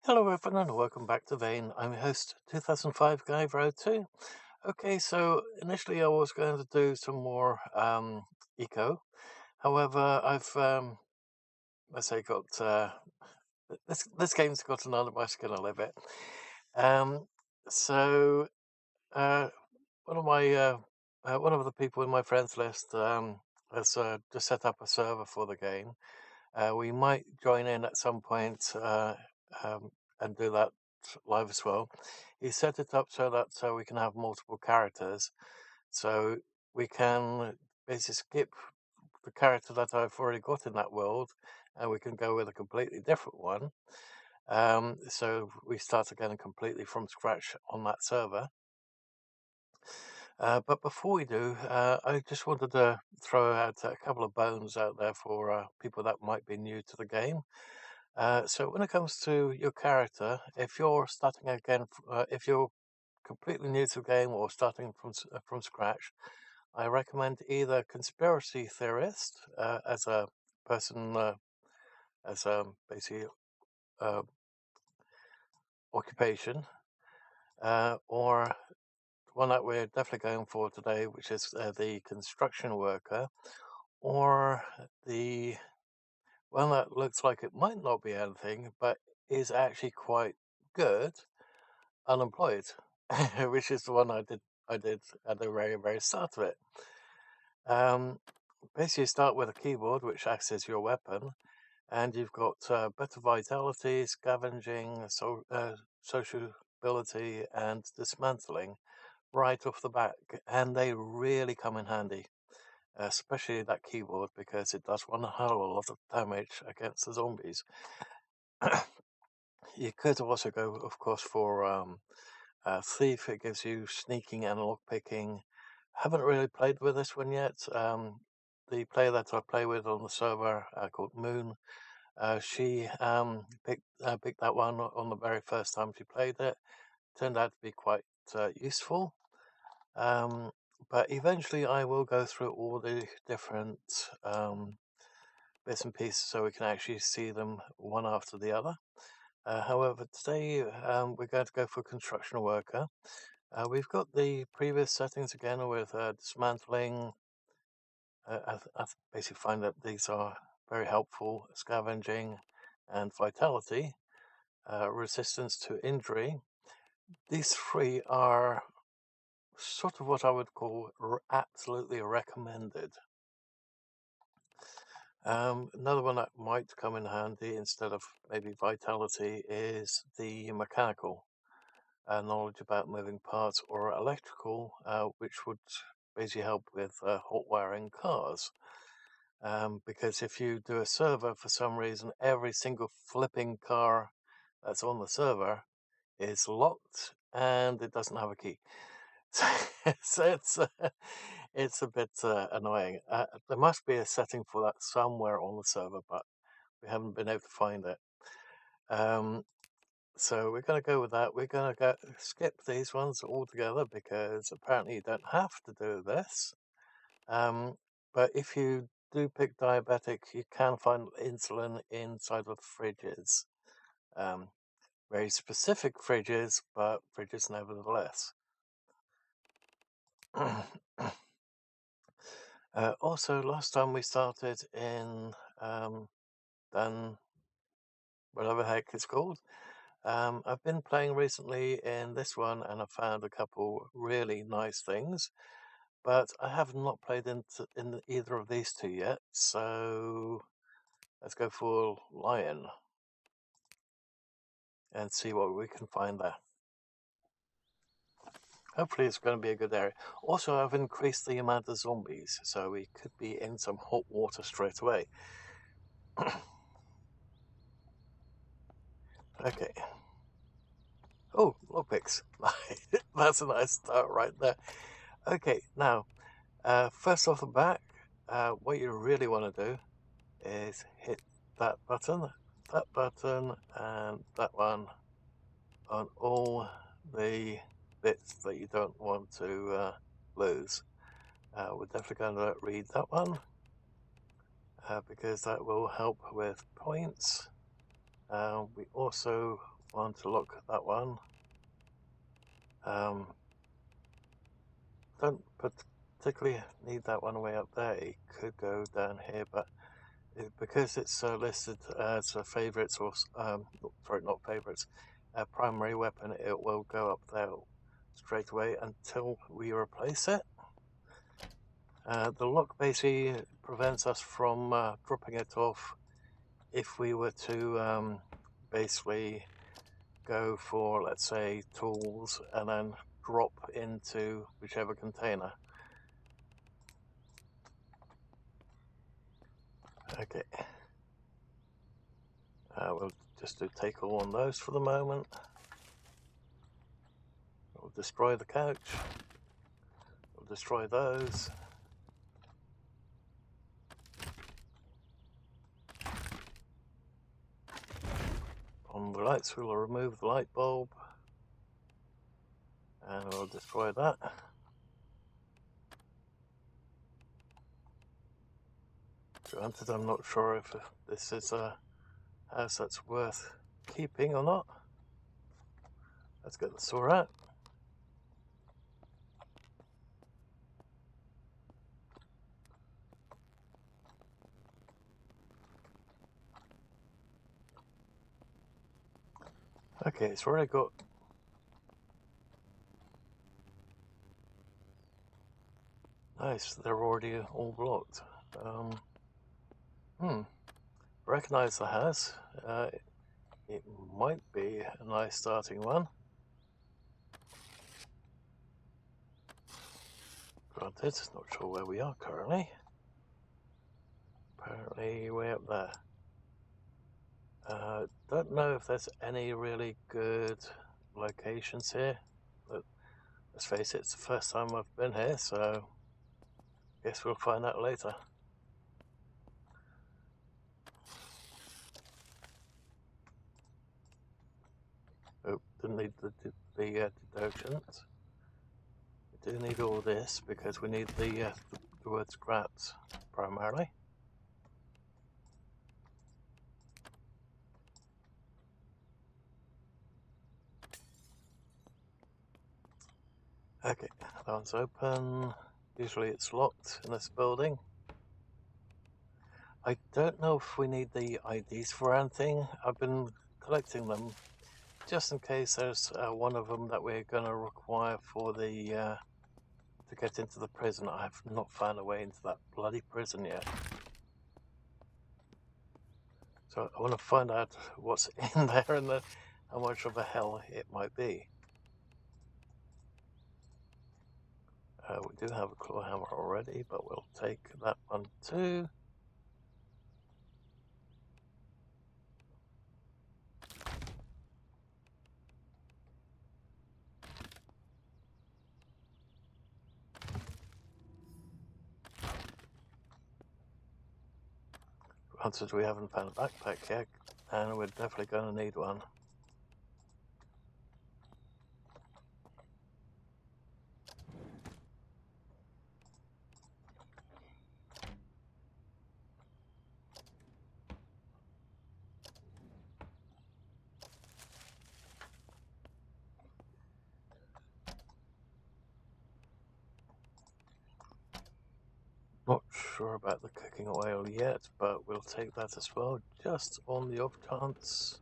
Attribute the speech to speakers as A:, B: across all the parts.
A: Hello everyone and welcome back to Vane. I'm your host 2005 Guy Road 2. Okay, so initially I was going to do some more eco. However, I've let's say got this game's got another way skin a little bit. So one of the people in my friends list has just set up a server for the game. We might join in at some point and do that live as well. He set it up so that we can have multiple characters, so we can basically skip the character that I've already got in that world, and we can go with a completely different one. So we start again completely from scratch on that server. But before we do, I just wanted to throw out a couple of bones out there for people that might be new to the game. So when it comes to your character, if you're starting again, if you're completely new to the game or starting from scratch, I recommend either conspiracy theorist as a person as basically occupation, or one that we're definitely going for today, which is the construction worker, or the one that looks like it might not be anything, but is actually quite good, unemployed, which is the one I did at the very start of it. Basically, you start with a keyboard, which acts as your weapon, and you've got better vitality, scavenging, sociability, and dismantling right off the back, and they really come in handy, especially that keyboard, because it does one hell of a lot of damage against the zombies. You could also go, of course, for Thief. It gives you sneaking and lockpicking. Haven't really played with this one yet. The player that I play with on the server, called Moon, she picked that one on the very first time she played it. Turned out to be quite useful. But eventually I will go through all the different bits and pieces so we can actually see them one after the other. However, today we're going to go for construction worker. We've got the previous settings again with dismantling. I basically find that these are very helpful: scavenging and vitality, resistance to injury. These three are sort of what I would call absolutely recommended. Another one that might come in handy instead of maybe vitality is the mechanical knowledge about moving parts, or electrical, which would basically help with hot wiring cars. Because if you do a server, for some reason, every single flipping car that's on the server is locked and it doesn't have a key. So it's a bit annoying. There must be a setting for that somewhere on the server, but we haven't been able to find it. So we're going to go with that. We're going to skip these ones altogether because apparently you don't have to do this. But if you do pick diabetic, you can find insulin inside of fridges. Very specific fridges, but fridges nevertheless. Also, last time we started in Dan, whatever the heck it's called. I've been playing recently in this one, and I found a couple really nice things, but I have not played in either of these two yet. So let's go for Lion and see what we can find there. Hopefully it's going to be a good area. Also, I've increased the amount of zombies, so we could be in some hot water straight away. Okay. Oh, lockpicks. That's a nice start right there. Okay, now, first off the bat, what you really want to do is hit that button, and that one on all the bits that you don't want to lose. We're definitely going to read that one because that will help with points. We also want to look at that one. Don't particularly need that one way up there. It could go down here, but because it's listed as a favourites, or sorry, not favourites, primary weapon, it will go up there straight away until we replace it. The lock basically prevents us from dropping it off if we were to basically go for, let's say, tools and then drop into whichever container. Okay. We'll just do take all on those for the moment. We'll destroy the couch. We'll destroy those. On the lights, we'll remove the light bulb. And we'll destroy that. Granted, I'm not sure if this is a house that's worth keeping or not. Let's get the saw out. Okay, it's already got... Nice, they're already all blocked. Recognize the house. It might be a nice starting one. Granted, not sure where we are currently. Apparently way up there. Don't know if there's any really good locations here, but let's face it, it's the first time I've been here, so guess we'll find out later. Oh, didn't need the detergent. We do need all this because we need the wood scraps primarily. Okay, that one's open. Usually it's locked in this building. I don't know if we need the IDs for anything. I've been collecting them just in case there's one of them that we're going to require for the to get into the prison. I've not found a way into that bloody prison yet. So I want to find out what's in there and how much of a hell it might be. We do have a claw hammer already, but we'll take that one too. Granted, we haven't found a backpack yet, and we're definitely going to need one. Not sure about the cooking oil yet, but we'll take that as well, just on the off chance.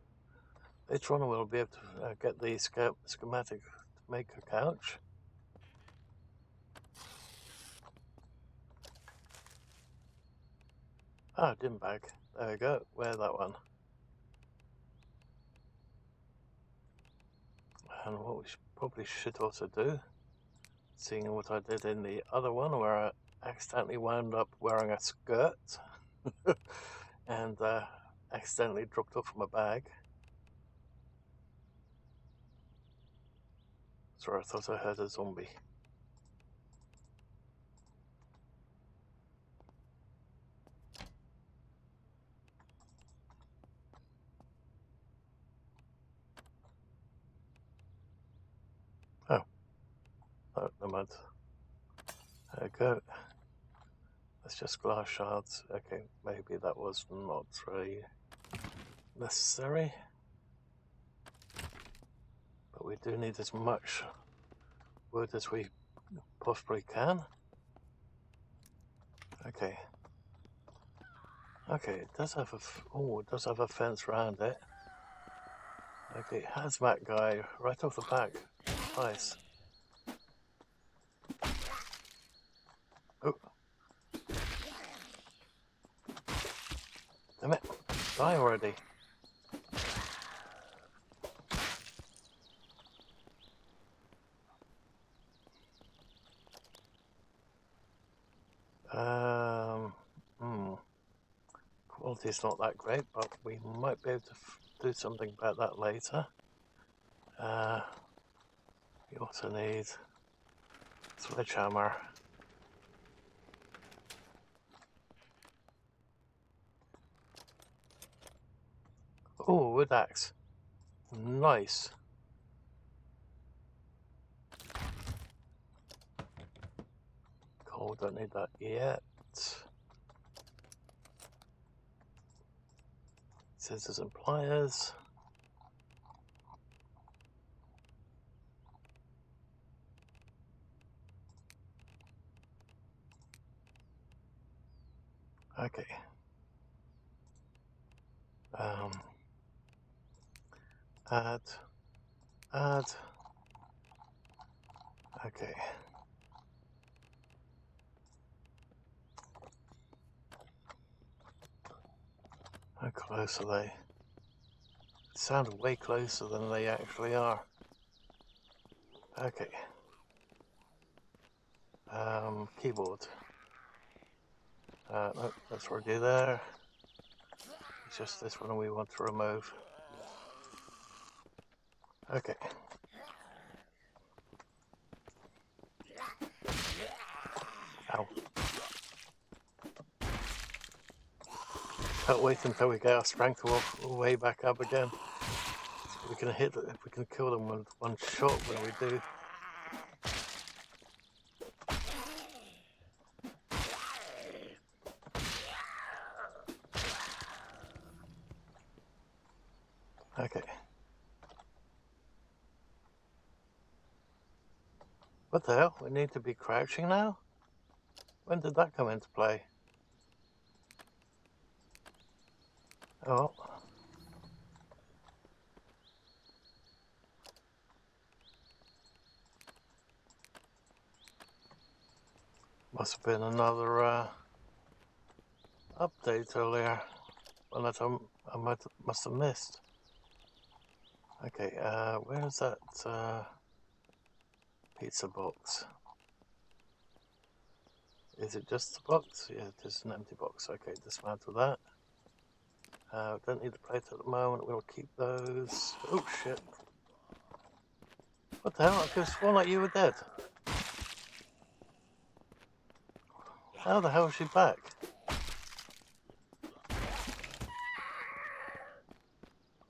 A: Later on we'll be able to get the schematic to make a couch. Ah, dim bag. There we go. Wear that one. And what we probably should also do, seeing what I did in the other one where I accidentally wound up wearing a skirt and accidentally dropped off my bag. Sorry, I thought I heard a zombie. Oh, never mind. There we go. That's just glass shards. Okay, maybe that was not really necessary. But we do need as much wood as we possibly can. Okay. Okay, it does have it does have a fence around it. Okay, hazmat guy right off the back. Nice. Oh. Damn it. Die already. Quality's not that great, but we might be able to do something about that later. We also need sledgehammer. Oh, wood axe. Nice. Coal, don't need that yet. Scissors and pliers. Okay. Add. Add. Okay. How close are they? It sounded way closer than they actually are. Okay. Keyboard. No, that's already there. It's just this one we want to remove. Okay. Ow. Can't wait until we get our strength all way back up again. So we can hit it, if we can kill them with one shot when we do. Okay. What the hell? We need to be crouching now? When did that come into play? Oh. Must have been another update earlier. One that I must have missed. Okay, where is that pizza box? Is it just a box? Yeah, it is an empty box. Okay, dismantle that. Don't need the plate at the moment. We'll keep those. Oh shit! What the hell? I could have sworn like you were dead. How the hell is she back?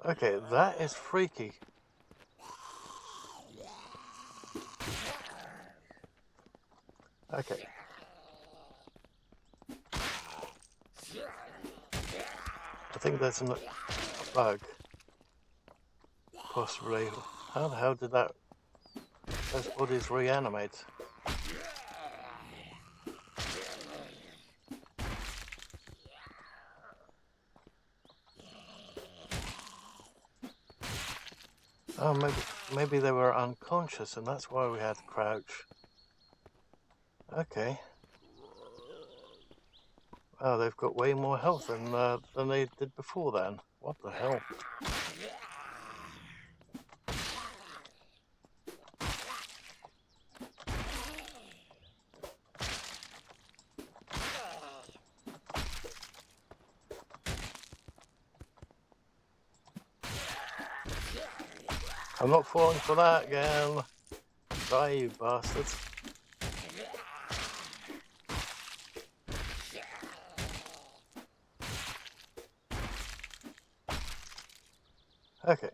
A: Okay, that is freaky. Okay. I think there's a bug. Possibly. How the hell did those bodies reanimate? Oh, maybe they were unconscious and that's why we had to crouch. Okay. Oh, they've got way more health than they did before then. What the hell? I'm not falling for that again. Die, you bastards. Okay.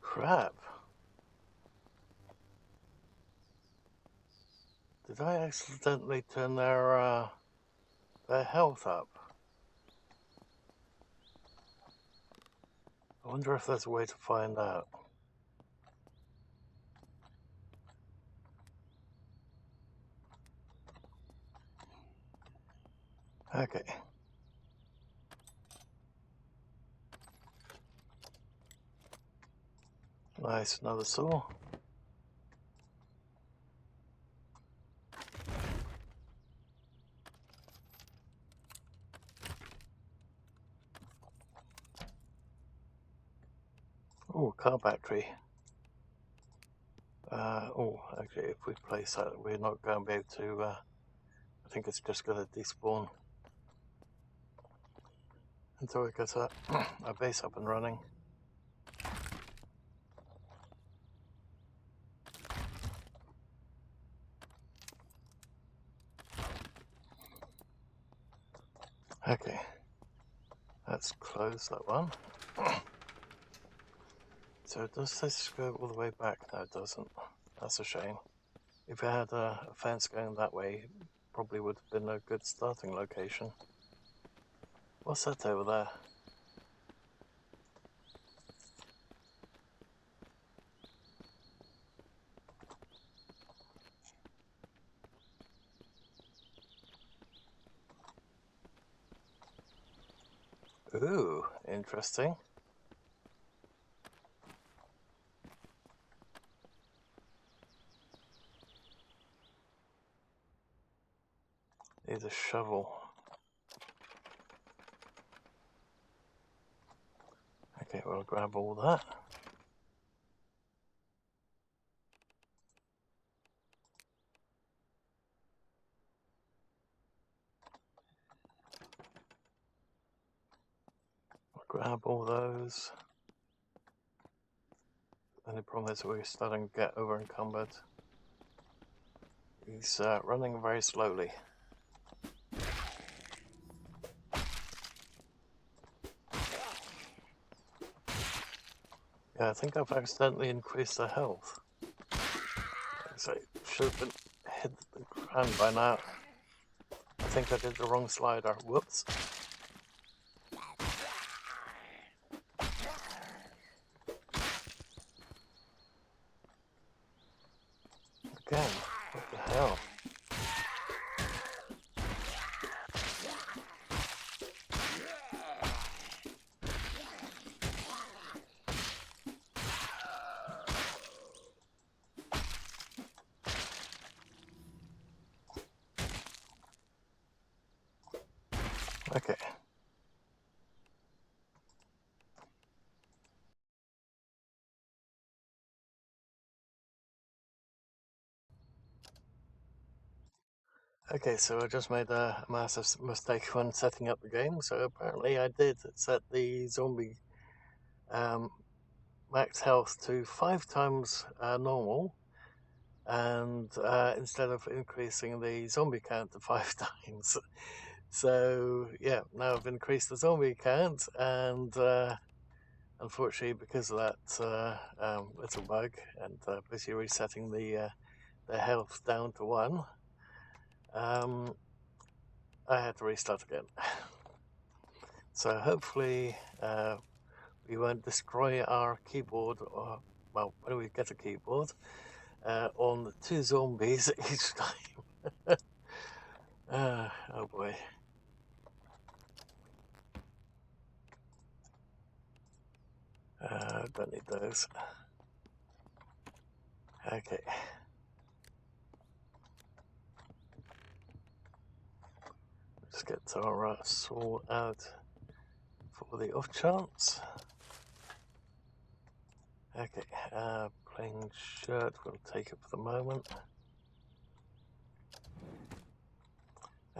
A: Crap. Did I accidentally turn their health up? I wonder if there's a way to find out. Okay. Nice, another saw. Oh, car battery. Actually, if we place that, we're not going to be able to. I think it's just going to despawn until we get our base up and running. Okay, let's close that one. So does this go all the way back? No, it doesn't. That's a shame. If it had a fence going that way, it probably would have been a good starting location. What's that over there? Ooh, interesting. Need a shovel. Okay, we'll grab all that. We'll grab all those. The only problem is we're starting to get over encumbered. He's running very slowly. Yeah, I think I've accidentally increased the health. So it should have been hit the ground by now. I think I did the wrong slider. Whoops. Again, what the hell? Okay. Okay, so I just made a massive mistake when setting up the game. So apparently I did set the zombie max health to 5 times normal, and instead of increasing the zombie count to 5 times. So yeah, now I've increased the zombie count, and unfortunately because of that little bug, and basically resetting the health down to 1, I had to restart again. So hopefully we won't destroy our keyboard, or, well, when we get a keyboard, on the 2 zombies each time. Oh boy. Don't need those. Okay. Let's get our saw out for the off chance. Okay, plain shirt, we'll take it for the moment.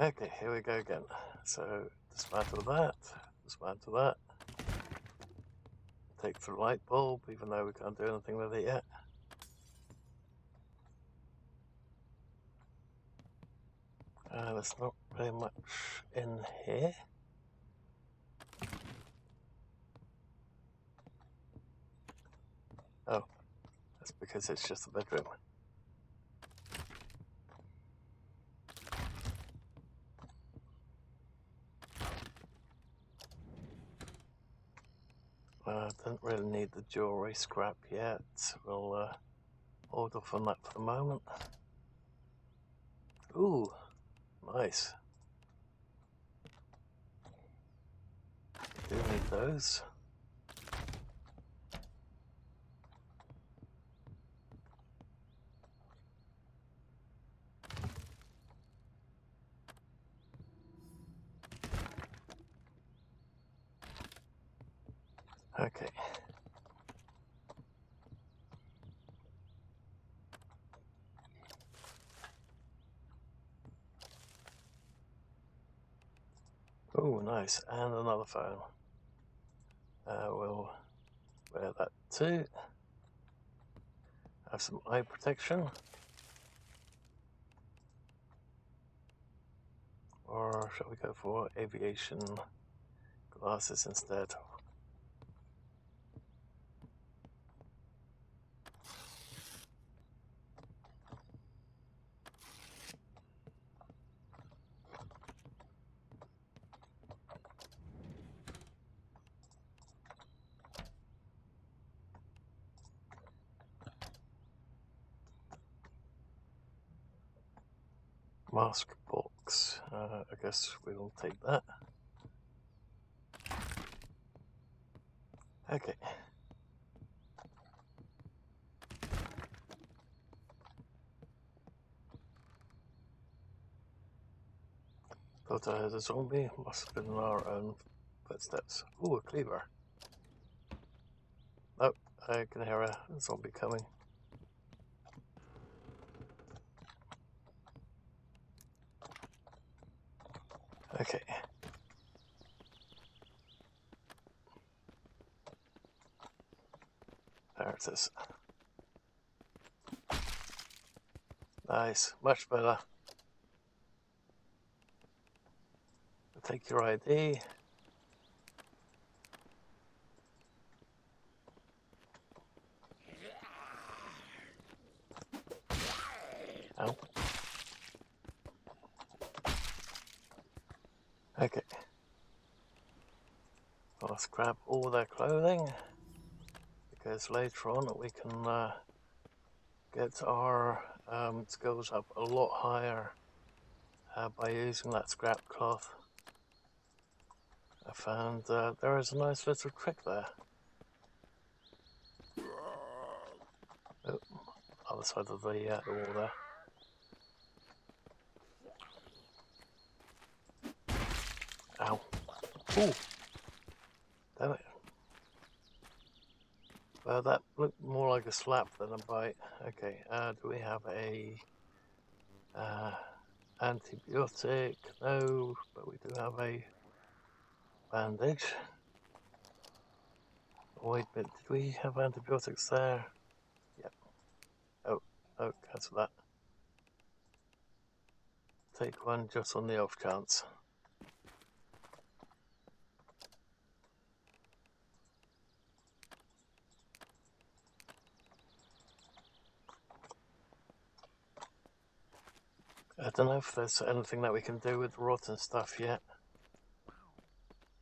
A: Okay, here we go again. So dismantle that, dismantle that. Take the light bulb, even though we can't do anything with it yet. There's not really much in here. Oh, that's because it's just a bedroom. Don't really need the jewelry scrap yet. We'll hold off on that for the moment. Ooh, nice. Do need those. Okay. Oh, nice. And another phone. We'll wear that too. Have some eye protection. Or shall we go for aviation glasses instead? Mask box. I guess we'll take that. Okay. Thought I heard a zombie. Must have been our own footsteps. Ooh, a cleaver. Nope, I can hear a zombie coming. Okay. There it is. Nice, much better. I'll take your ID. Ow. Okay. Let's grab all their clothing, because later on we can get our skills up a lot higher by using that scrap cloth. I found there is a nice little trick there. Oh, other side of the wall there. Ow. Ooh. Damn it. Well, that looked more like a slap than a bite. Okay, do we have a antibiotic? No, but we do have a bandage. Wait a minute, did we have antibiotics there? Yep. Oh, cancel that. Take one just on the off chance. I don't know if there's anything that we can do with rotten stuff yet.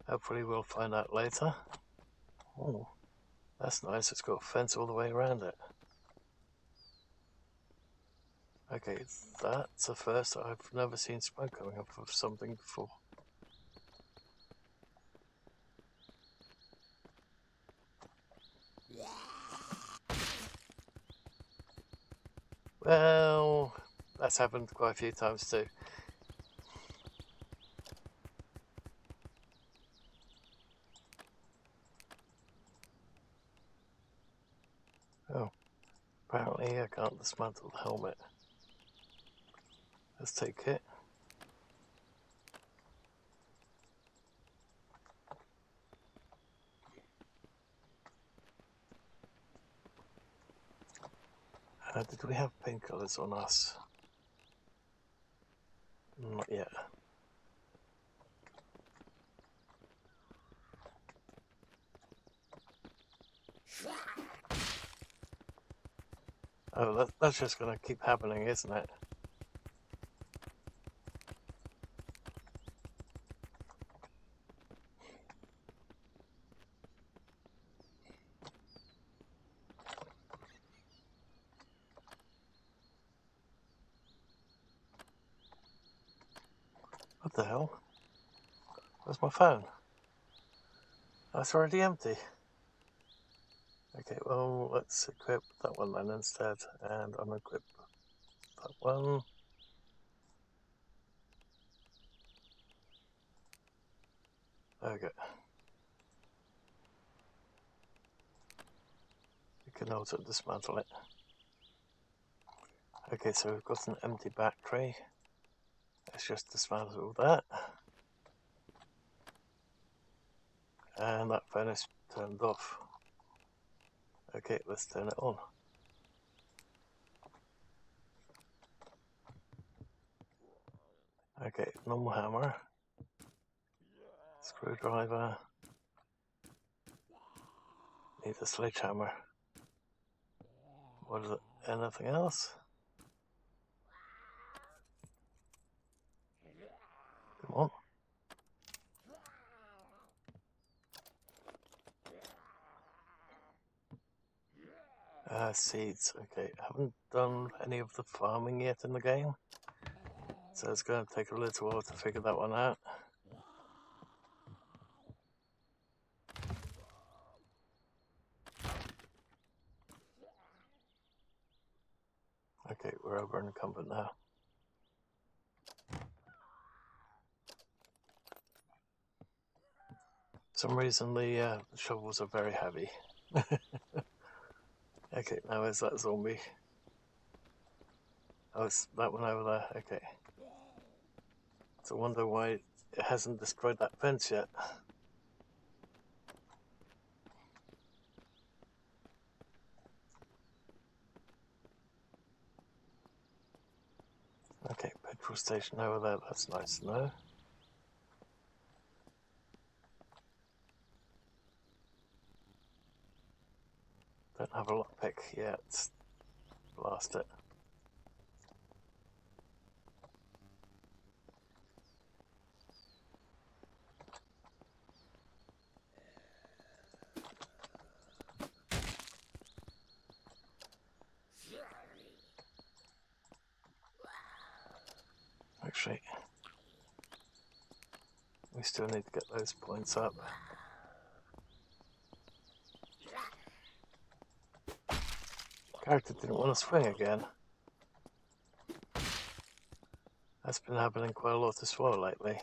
A: Hopefully we'll find out later. Oh, that's nice. It's got a fence all the way around it. Okay, that's a first. I've never seen smoke coming up of something before. Well, that's happened quite a few times too. Oh, apparently I can't dismantle the helmet. Let's take it. Did we have painkillers on us? Not yet. Oh, that's just going to keep happening, isn't it? What the hell? Where's my phone? That's already empty. Okay, well, let's equip that one then instead, and unequip that one. Okay. You can also dismantle it. Okay, so we've got an empty battery. Let's just dismantle that. And that phone is turned off. Okay, let's turn it on. Okay, normal hammer. Screwdriver. Need a sledgehammer. What is it? Anything else? Come on. Seeds. Okay, haven't done any of the farming yet in the game, so it's going to take a little while to figure that one out. we're over encumbered now. For some reason the shovels are very heavy. Okay, now where's that zombie? Oh, it's that one over there. Okay. So I wonder why it hasn't destroyed that fence yet. Okay, petrol station over there. That's nice to know. Don't have a lockpick yet. Blast it. Actually, we still need to get those points up. Character didn't want to swing again. That's been happening quite a lot as well lately.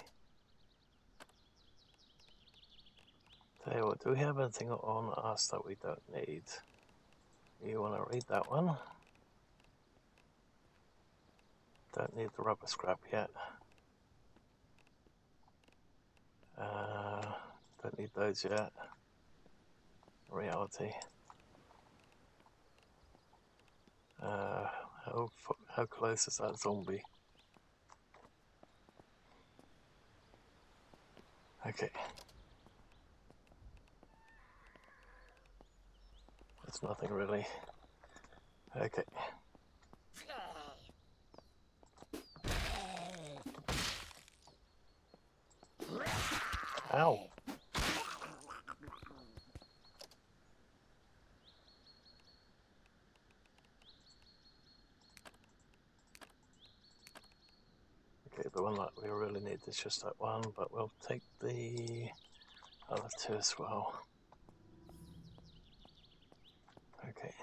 A: Tell you what, do we have anything on us that we don't need? You want to read that one? Don't need the rubber scrap yet. Don't need those yet. Reality. How close is that zombie? Okay. That's nothing really. Okay. Ow! Okay, the one that we really need is just that one, but we'll take the other two as well. Okay.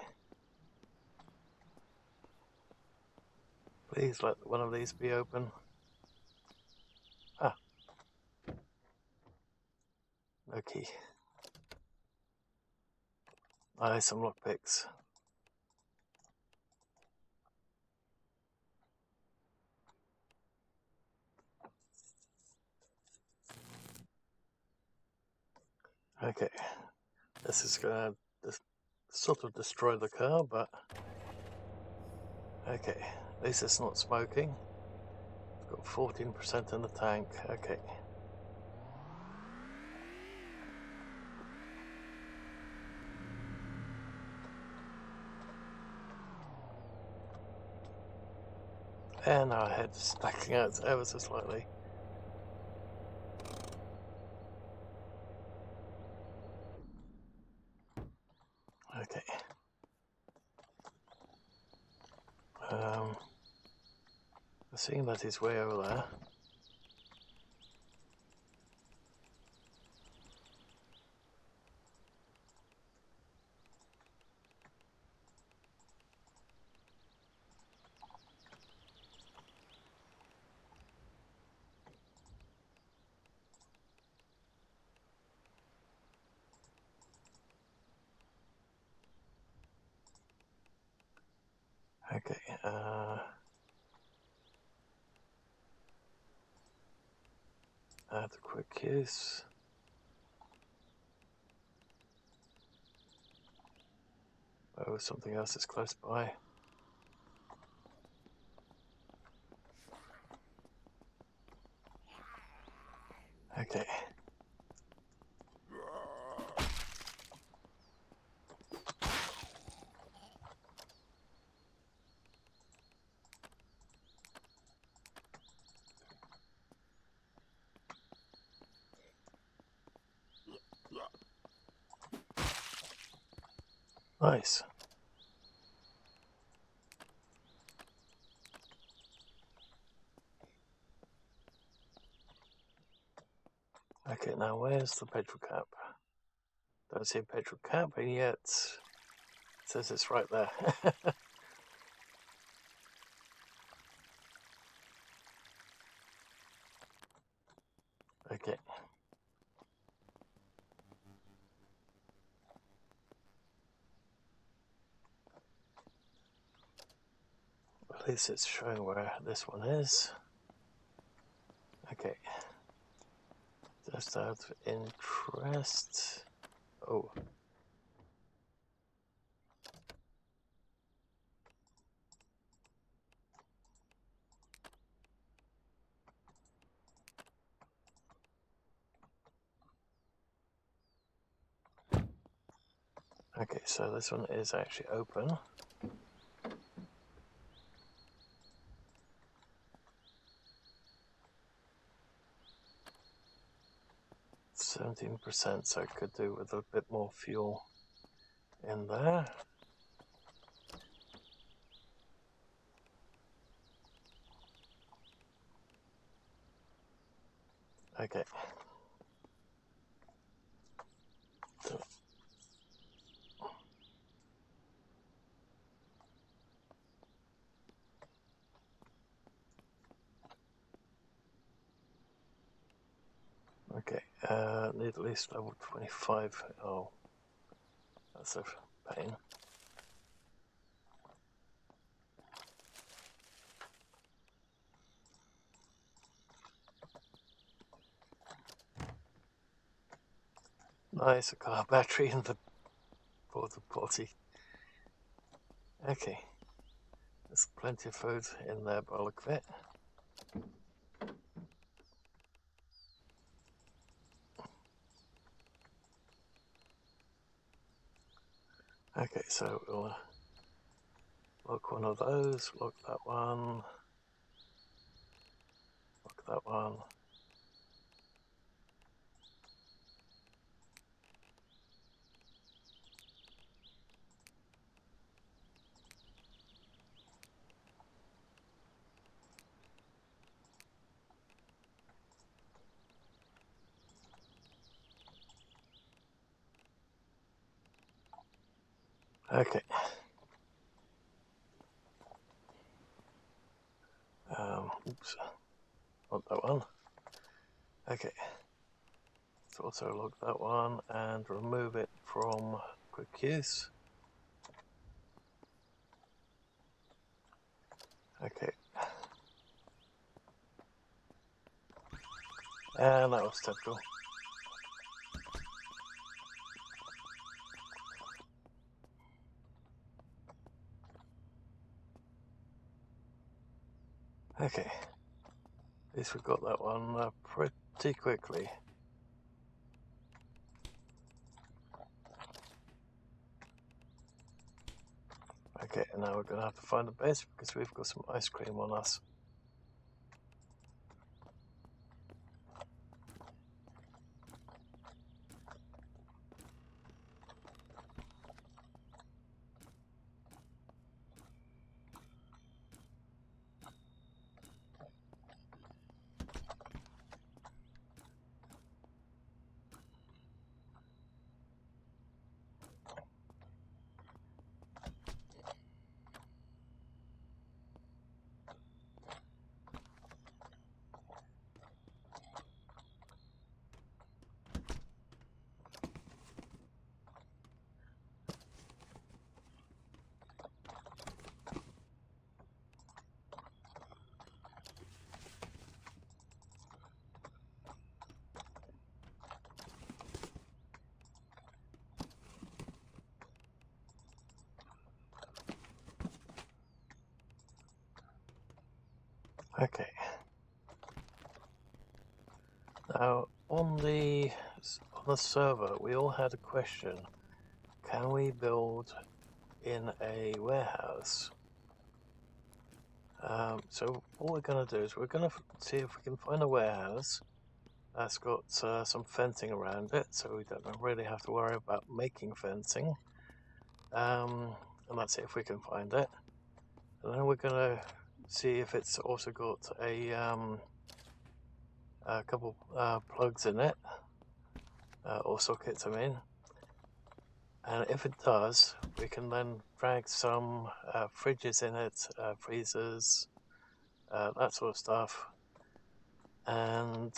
A: Please let one of these be open. Ah. No key. I need some lockpicks. Okay. This is gonna sort of destroy the car, but okay. At least it's not smoking. It's got 14% in the tank. Okay. And our head's stacking out ever so slightly. Okay. Seeing that he's way over there. Okay. Add a quick use. Oh, something else is close by. Okay. Nice. Okay, now where's the petrol cap? Don't see a petrol cap, and yet it says it's right there. Okay. At least it's showing where this one is. Okay. Just out of interest. Oh. Okay, so this one is actually open. %, so I could do with a bit more fuel in there. Okay. Okay, need at least level 25. Oh, that's a pain. Nice, a car battery in the porta potty. Okay, there's plenty of food in there by the look of it. Okay, so we'll lock one of those, lock that one, lock that one. Okay. Oops, not that one. Okay. Let's also log that one and remove it from quick use. Okay. And that was typical. Okay. At least we got that one pretty quickly. Okay, and now we're going to have to find a base because we've got some ice cream on us. Okay. Now on the server, we all had a question: can we build in a warehouse? So what we're going to do is we're going to see if we can find a warehouse that's got some fencing around it, so we don't really have to worry about making fencing. And that's it if we can find it. And then we're going to see if it's also got a couple plugs in it, or sockets I mean. And if it does, we can then drag some fridges in it, freezers, that sort of stuff. And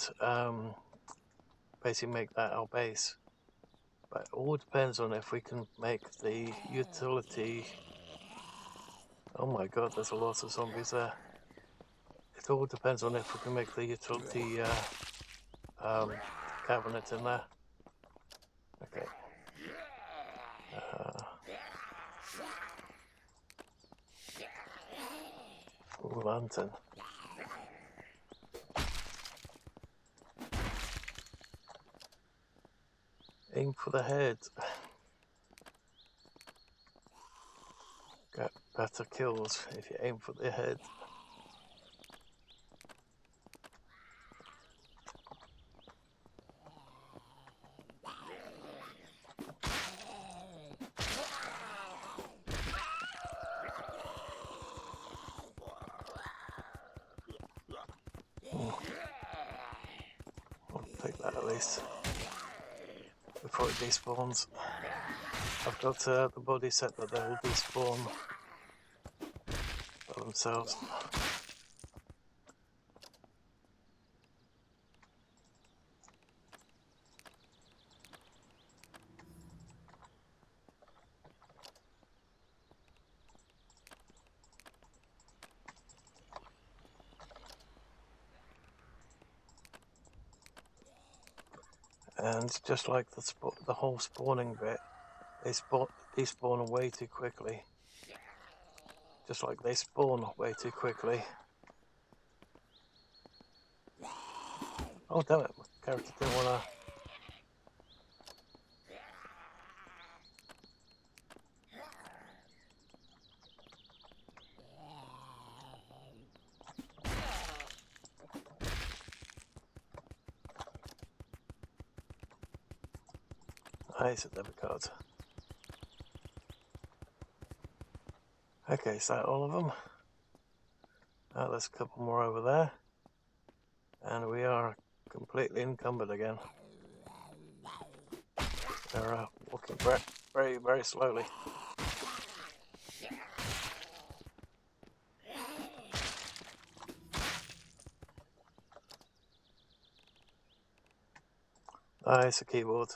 A: basically make that our base. But it all depends on if we can make the utility. Oh my god, there's a lot of zombies there. It all depends on if we can make the utility cabinet in there. Okay. Full lantern. Aim for the head. Get better kills if you aim for the head. I'll take that at least before it despawns. I've got the body set that they will despawn by themselves. And just like the whole spawning bit, they despawn way too quickly. Just like they spawn way too quickly. Oh damn it, my character didn't wanna... Nice, a debit card. Okay, is that all of them? There's a couple more over there. And we are completely encumbered again. They're walking very, very slowly. Nice, a keyboard.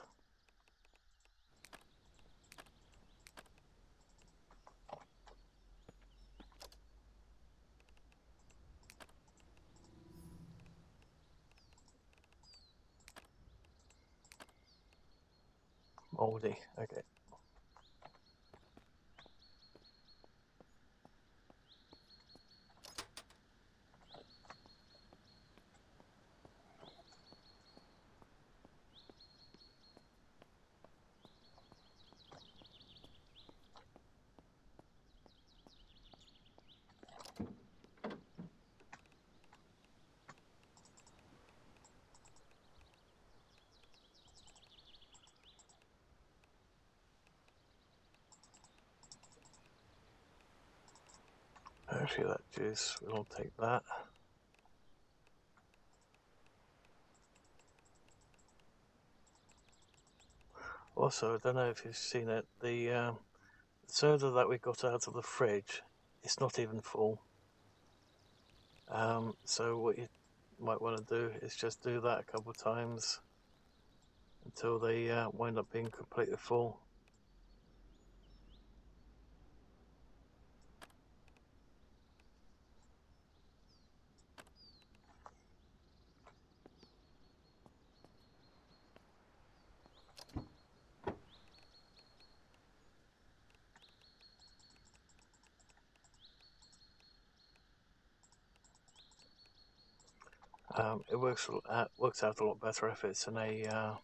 A: Moldy, okay. Actually, that juice, we'll take that. Also, I don't know if you've seen it, the soda that we got out of the fridge, it's not even full. So what you might want to do is just do that a couple of times until they wind up being completely full. It works out a lot better if it's in a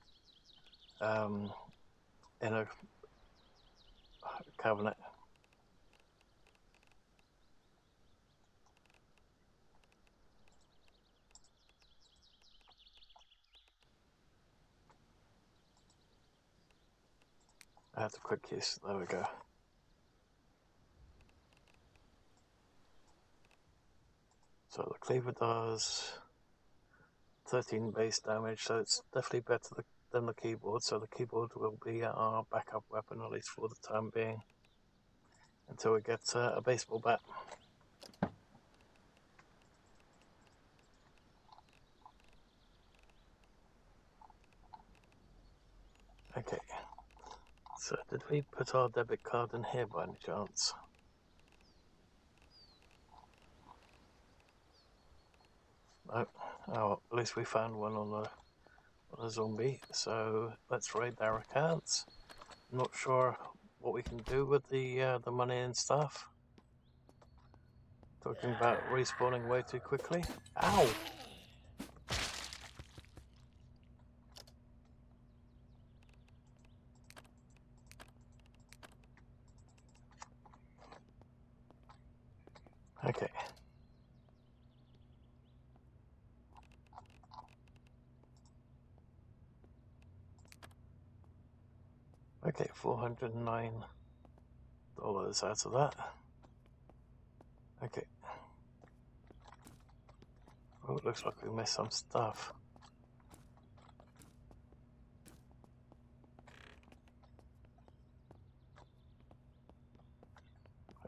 A: cabinet. I have to quick use. There we go. So the cleaver does 13 base damage, so it's definitely better than the keyboard. So the keyboard will be our backup weapon, at least for the time being, until we get a baseball bat. So did we put our debit card in here by any chance? No. Oh, at least we found one on a zombie. So let's raid their accounts. Not sure what we can do with the money and stuff. Talking about respawning way too quickly. Ow! Okay. Okay, $409 out of that. Okay. Oh, it looks like we missed some stuff.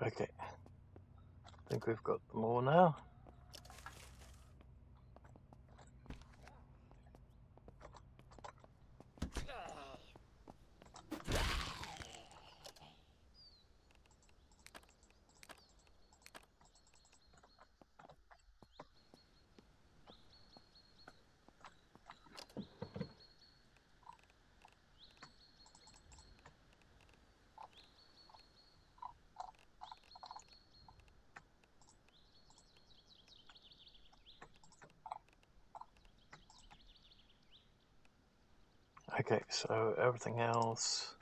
A: Okay. I think we've got them all now. Okay, so everything else,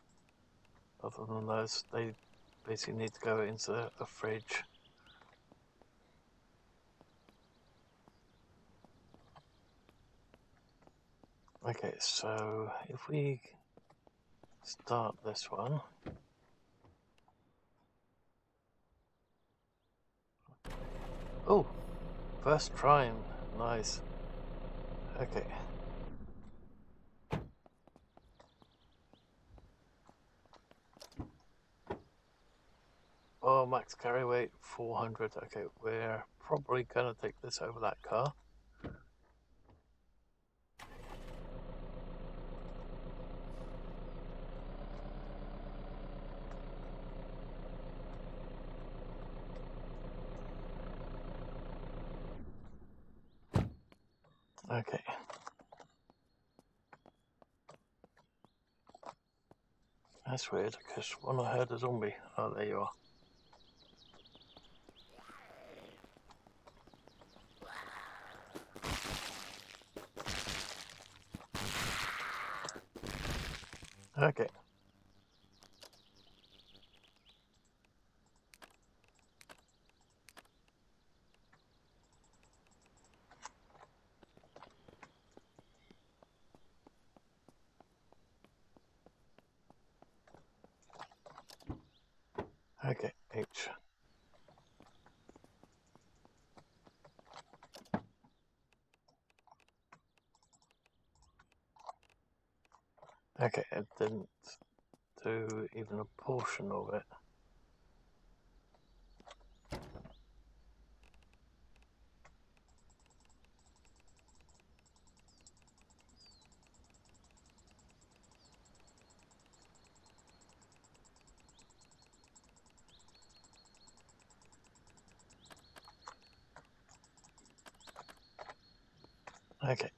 A: other than those, they basically need to go into a fridge. Okay, so if we start this one. Oh, first try, nice. Okay. Oh, max carry weight 400. Okay, we're probably gonna take this over that car. Okay. That's weird, because when I heard a zombie. Oh, there you are. Okay. Okay, H. Okay, it didn't do even a portion of it. Okay.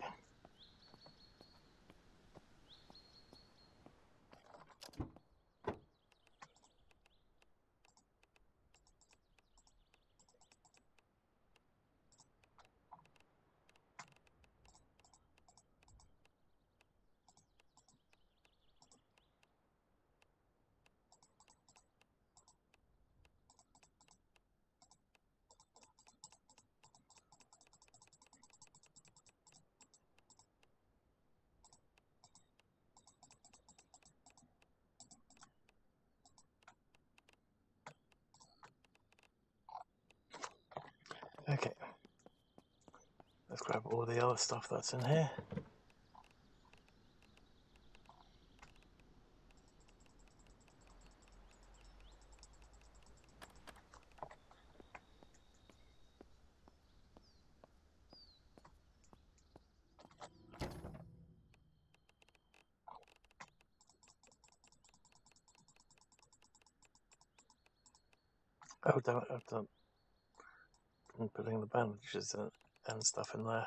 A: Okay. Let's grab all the other stuff that's in here. Oh, damn it, I've done putting the bandages and stuff in there.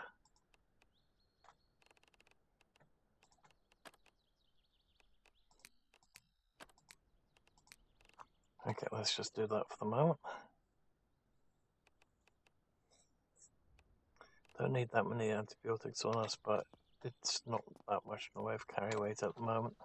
A: Okay, let's just do that for the moment. Don't need that many antibiotics on us, but it's not that much in the way of carry weight at the moment.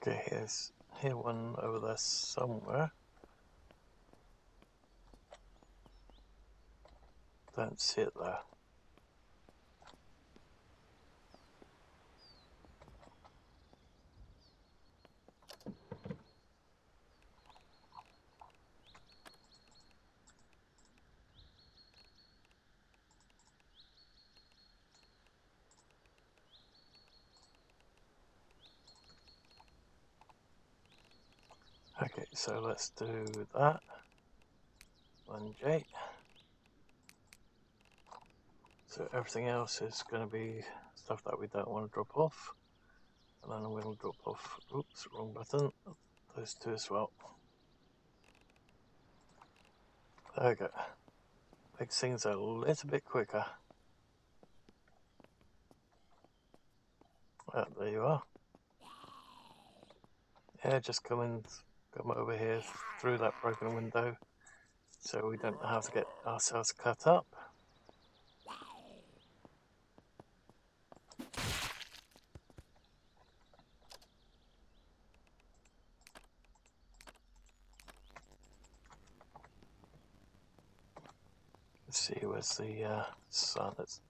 A: Okay, here's one over there somewhere. Don't see it there. Okay, so let's do that. 1J. So everything else is going to be stuff that we don't want to drop off. And then we'll drop off, oops, wrong button, those two as well. There we go. Makes things a little bit quicker. There you are. Yeah, just come over here through that broken window so we don't have to get ourselves cut up. Let's see, where's the sun? It's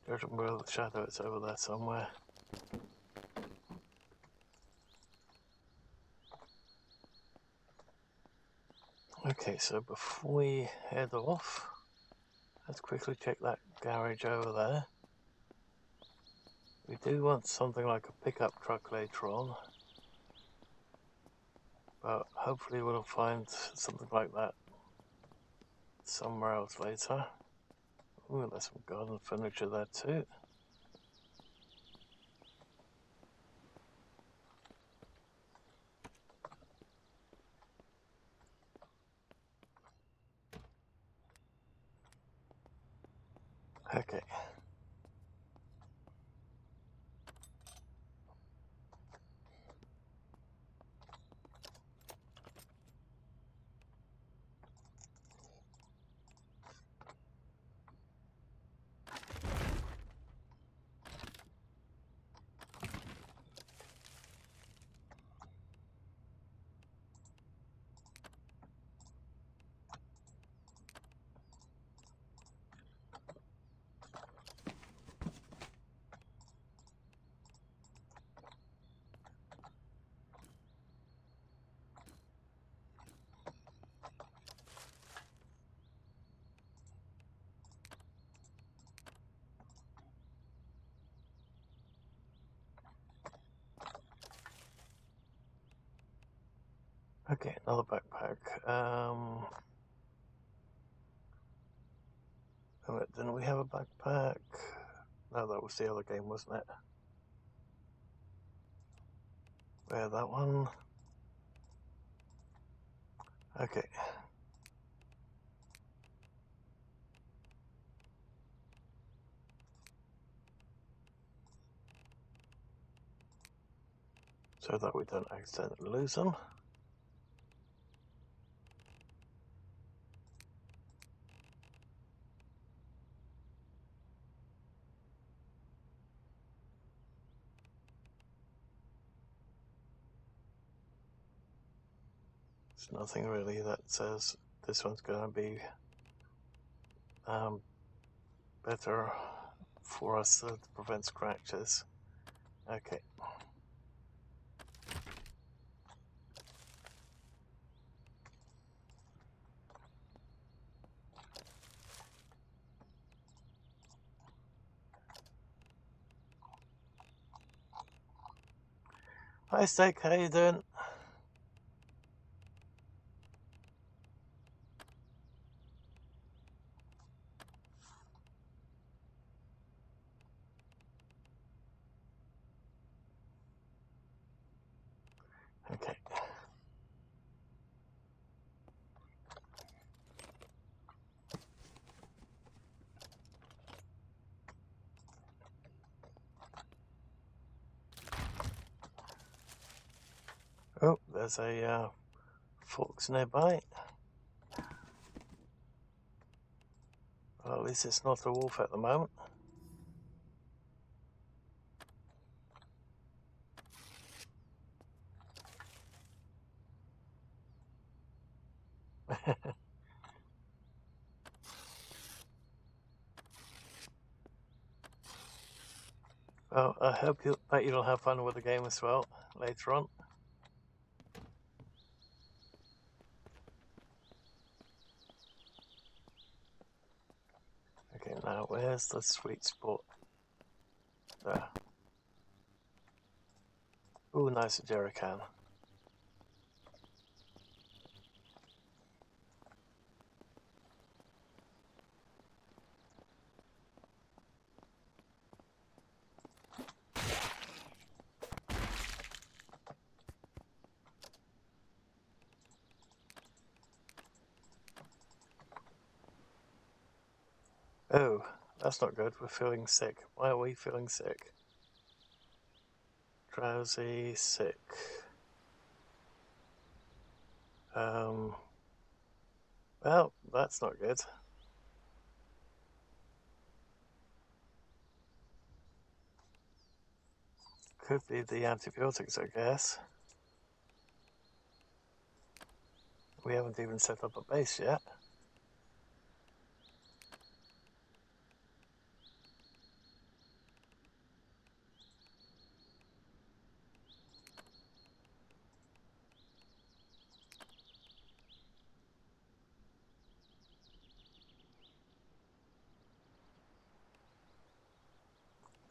A: judging by the shadow, it's over there somewhere. Okay, so before we head off, let's quickly check that garage over there. We do want something like a pickup truck later on, but hopefully we'll find something like that somewhere else later. Ooh, there's some garden furniture there too. Okay. Okay, another backpack. Didn't we have a backpack? No, that was the other game, wasn't it? Where, that one? Okay. So that we don't accidentally lose them. There's nothing really that says this one's going to be better for us to prevent scratches. Okay. Hi Steak, how you doing? Okay. Oh, there's a fox nearby. Well, at least it's not a wolf at the moment. Well, I hope that you'll have fun with the game as well later on. Okay, now where's the sweet spot? There. Ooh, nice jerry can. Oh, that's not good. We're feeling sick. Why are we feeling sick? Drowsy, sick. Well, that's not good. Could be the antibiotics, I guess. We haven't even set up a base yet.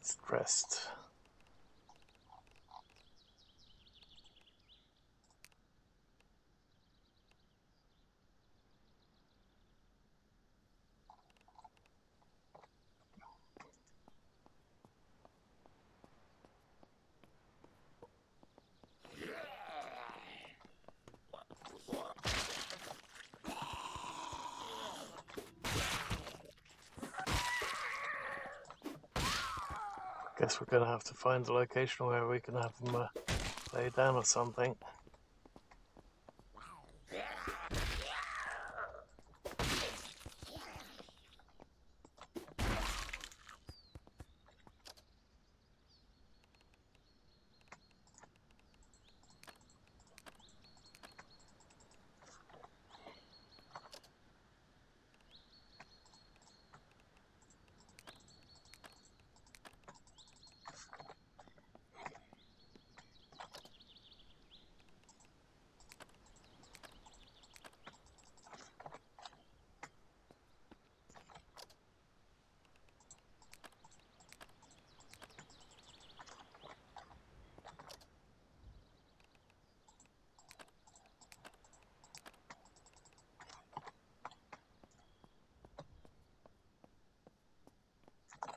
A: Stressed. Guess we're gonna have to find a location where we can have them lay down or something.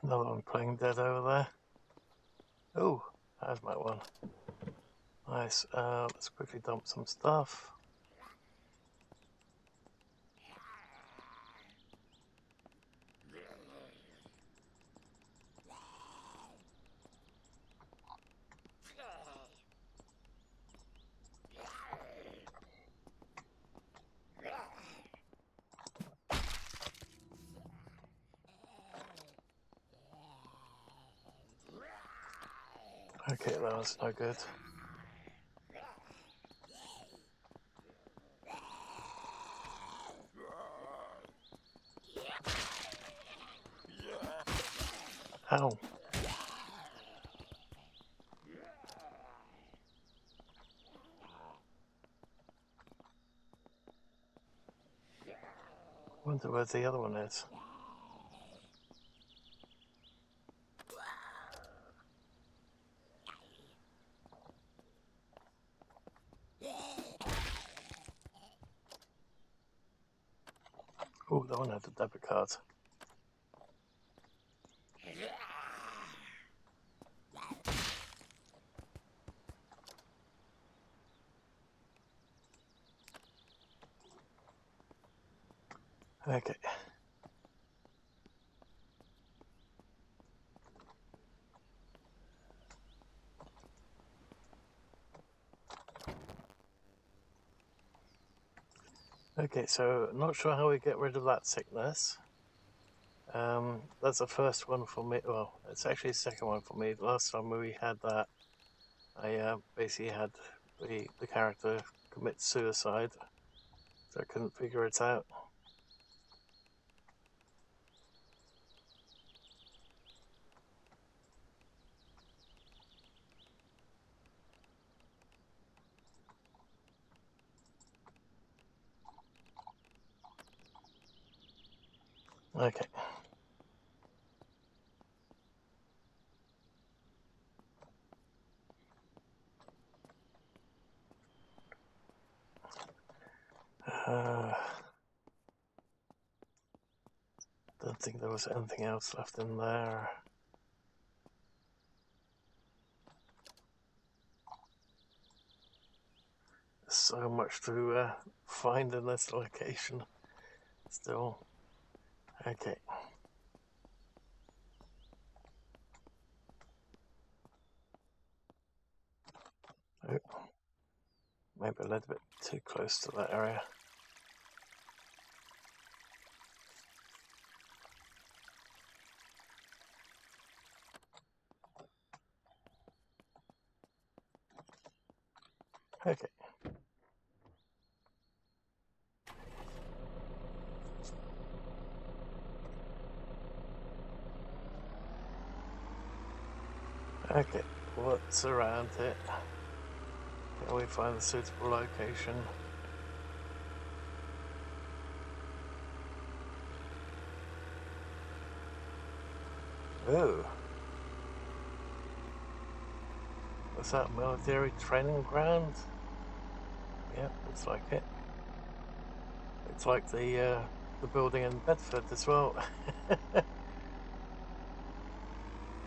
A: Another one playing dead over there. Oh, there's my one. Nice. Let's quickly dump some stuff. Okay, that was no good. Ow. Wonder where the other one is. Oh, that one had a debit card. Okay. Okay, so not sure how we get rid of that sickness. That's the first one for me. Well, it's actually the second one for me. The last time we had that, I basically had the character commit suicide, so I couldn't figure it out. Okay. Don't think there was anything else left in there. There's so much to find in this location still. Okay. Oh, maybe a little bit too close to that area. Okay. Okay, what's around it? Can we find a suitable location? Oh. Was that military training ground? Yeah, looks like it. It's like the building in Bedford as well.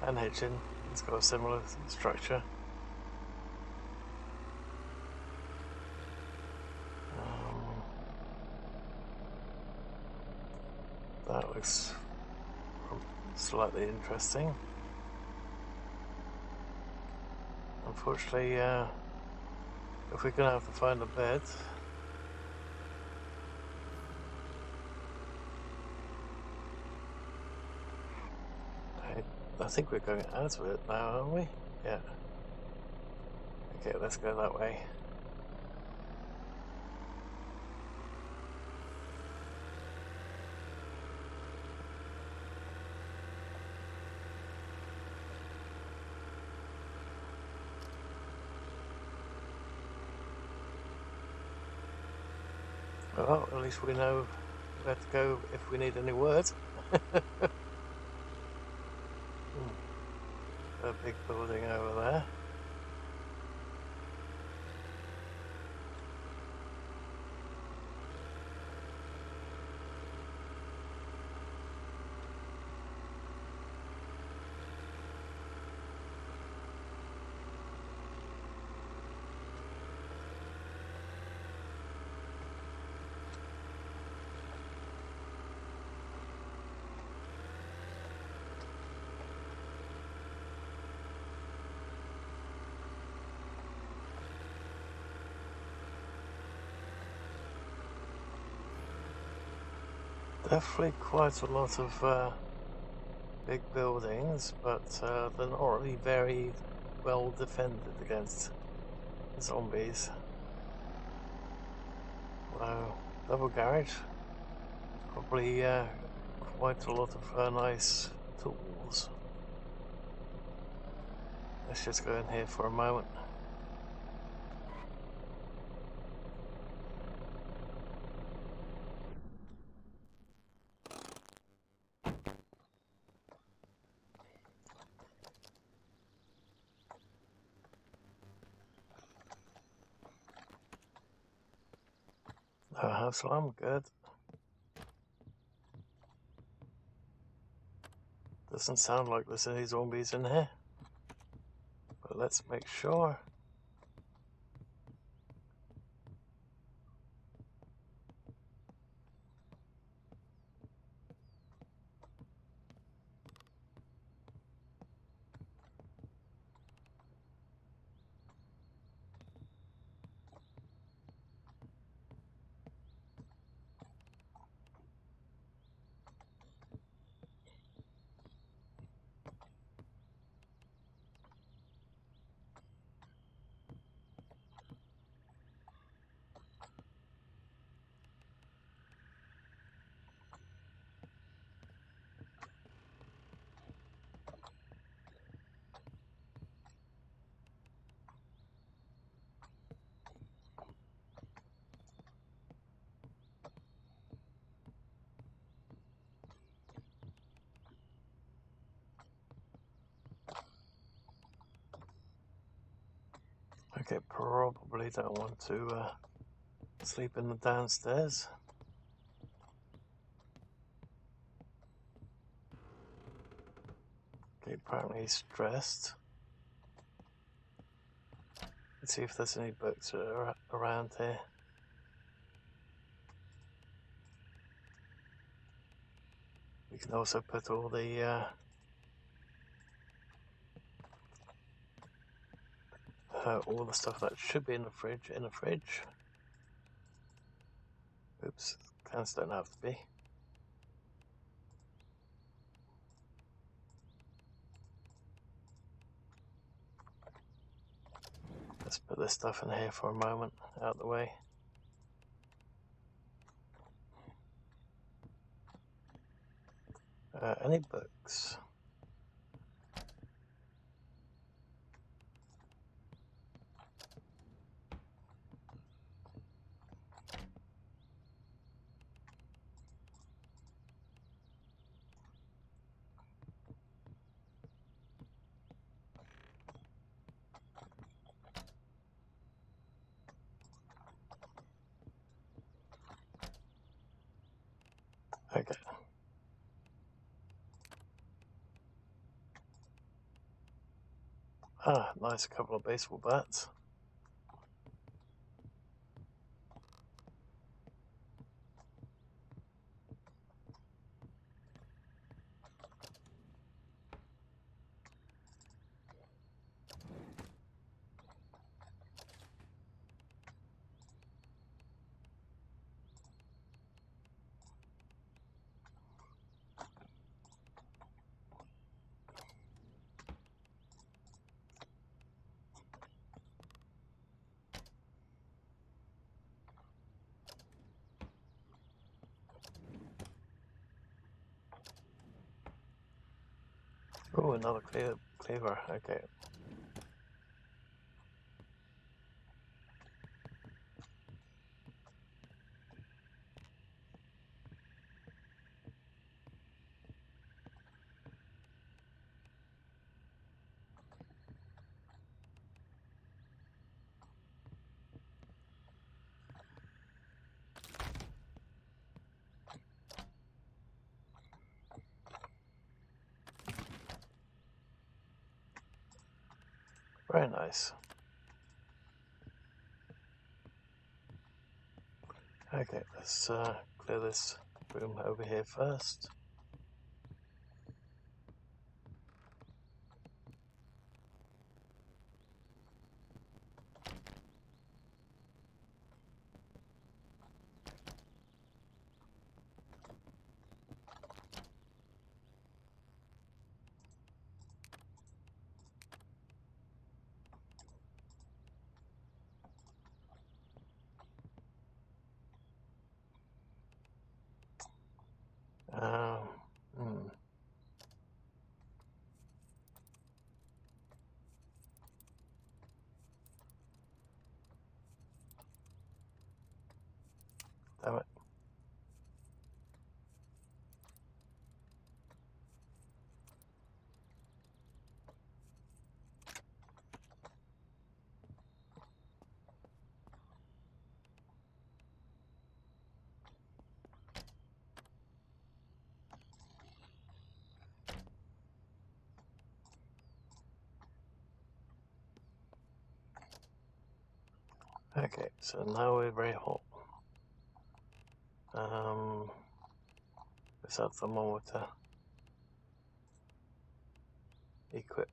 A: And Hitchin. It's got a similar structure. That looks slightly interesting. Unfortunately, if we're going to have to find a bed, I think we're going out of it now, aren't we? Yeah. Okay, let's go that way. Well, at least we know where to go if we need any words. A big building over there. Definitely quite a lot of big buildings, but they're not really very well defended against zombies. Wow, double garage. Probably quite a lot of nice tools. Let's just go in here for a moment. No house alarm, good. Doesn't sound like there's any zombies in here, but let's make sure. Okay, probably don't want to sleep in the downstairs. Okay, apparently he's stressed. Let's see if there's any books around here. We can also put all the stuff that should be in the fridge in the fridge. Oops, cans don't have to be. Let's put this stuff in here for a moment, out of the way. Any books? Okay. Ah, nice, couple of baseball bats. Oh, another cleaver. Okay. Very nice. Okay, let's clear this room over here first. Um, hmm. Damn it. Okay, so now we're very hot. Let's have thermometer. Equip.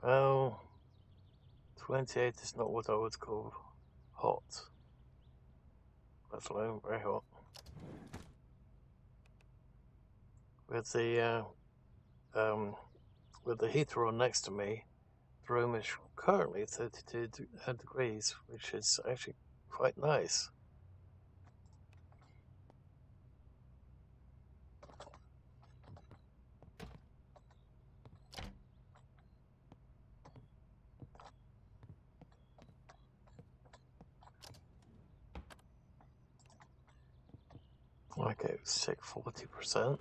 A: Well, 28 is not what I would call hot. Let alone very hot. With the heater on next to me, the room is currently 32 degrees, which is actually quite nice. Okay, sick 40%.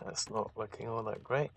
A: That's not looking all that great.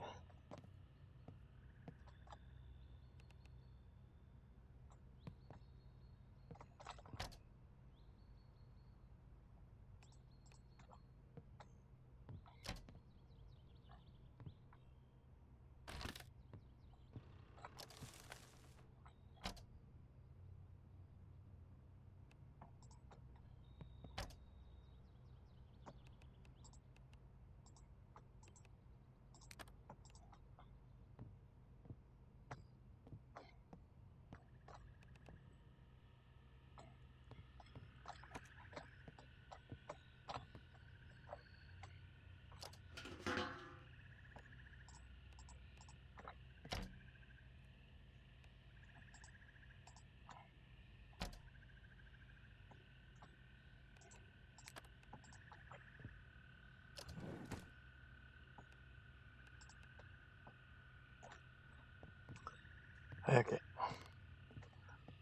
A: Okay,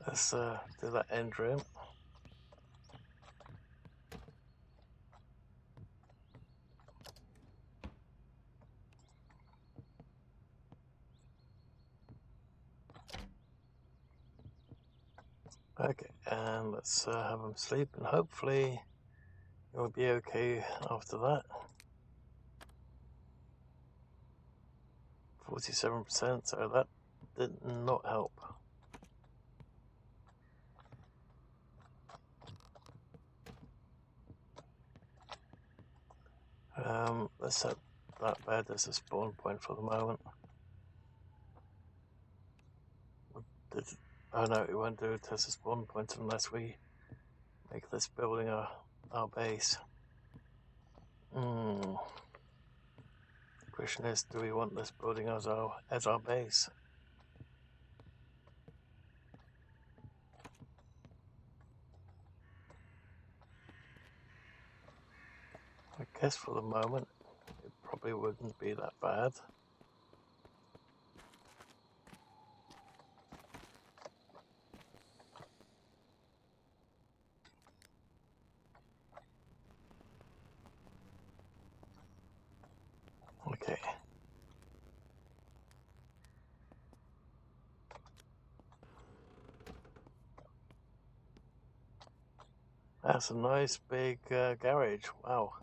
A: let's do that end room. Okay, and let's have him sleep, and hopefully it'll be okay after that. 47%, so that did not help. Let's set that bed as a spawn point for the moment. Oh no, it won't do it as a spawn point unless we make this building our base. Question is, do we want this building as our base? I guess for the moment it probably wouldn't be that bad. Okay. That's a nice big garage. Wow.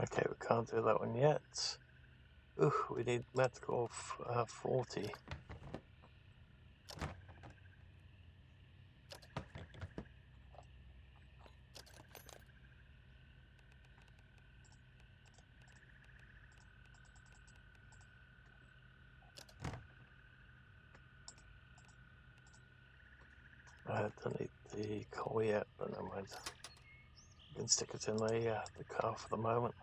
A: Okay, we can't do that one yet. Ooh, we need medical 40. I don't need the coal yet, but never mind. You can stick it in the car for the moment.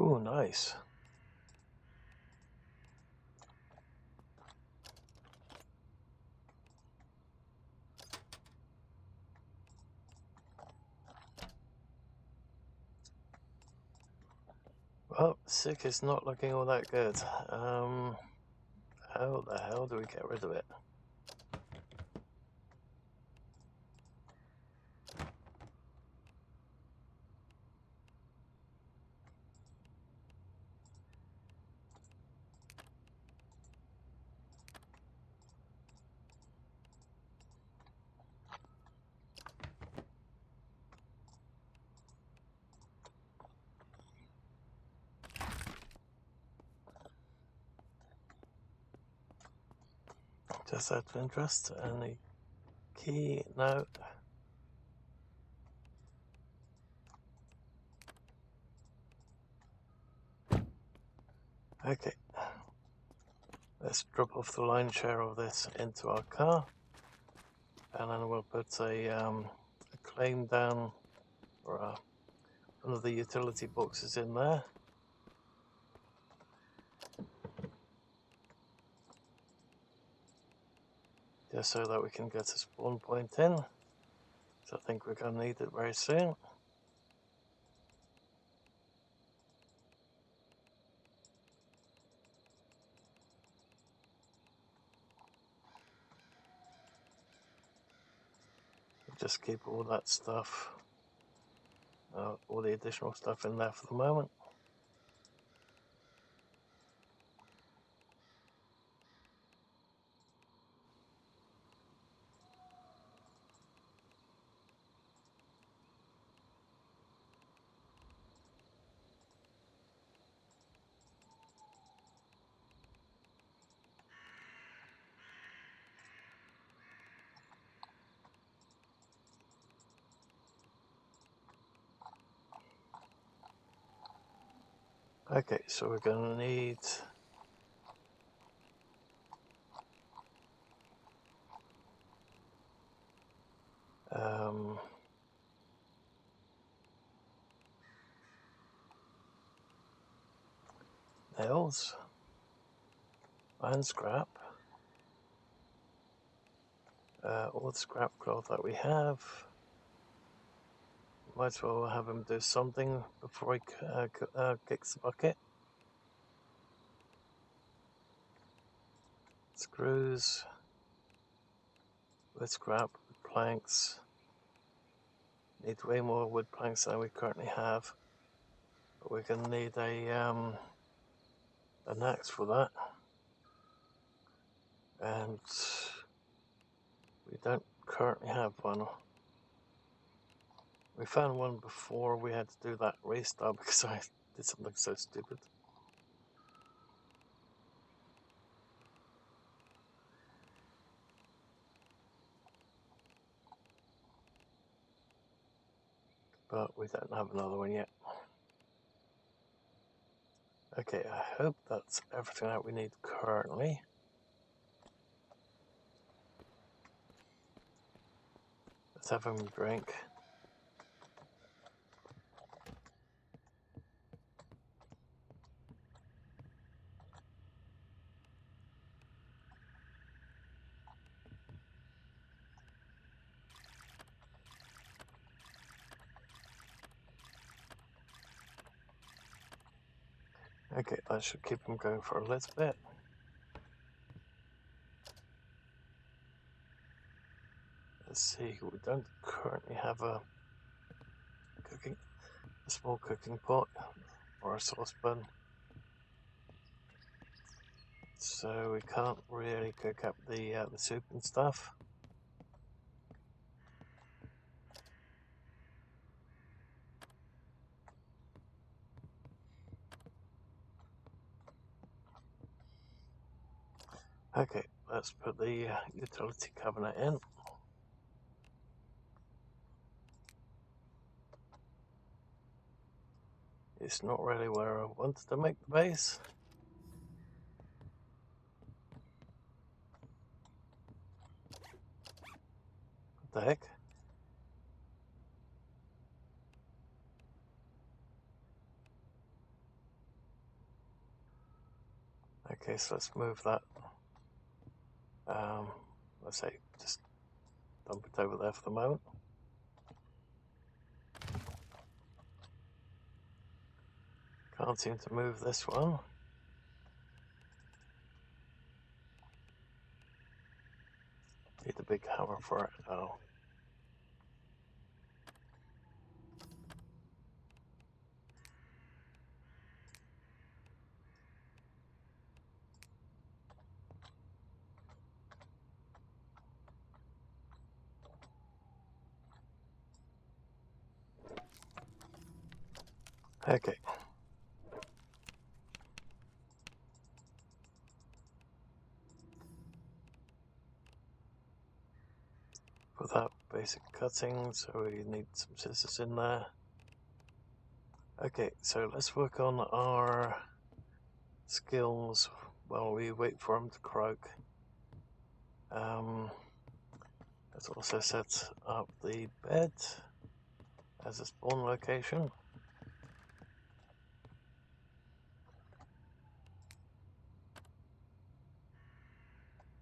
A: Ooh, nice. Well, sick is not looking all that good. How the hell do we get rid of it? Just out of interest, any key? No. Okay. Let's drop off the line share of this into our car, and then we'll put a claim down for one of the utility boxes in there. Just so that we can get a spawn point in. So I think we're going to need it very soon. Just keep all that stuff, all the additional stuff in there for the moment. Okay, so we're going to need nails, iron scrap, all the scrap cloth that we have. Might as well have him do something before he kicks the bucket. Screws, wood scrap, planks. Need way more wood planks than we currently have. But we're going to need an axe for that. And we don't currently have one. We found one before we had to do that restart because I did something so stupid. But we don't have another one yet. Okay, I hope that's everything that we need currently. Let's have him drink. Okay, that should keep him going for a little bit. Let's see, we don't currently have a small cooking pot or a saucepan, so we can't really cook up the soup and stuff. Okay, let's put the utility cabinet in. It's not really where I wanted to make the base. What the heck? Okay, so let's move that. Let's say just dump it over there for the moment. Can't seem to move this one. Need a big hammer for it. Oh. Okay. Without basic cutting, so we need some scissors in there. Okay, so let's work on our skills while we wait for them to croak. Let's also set up the bed as a spawn location.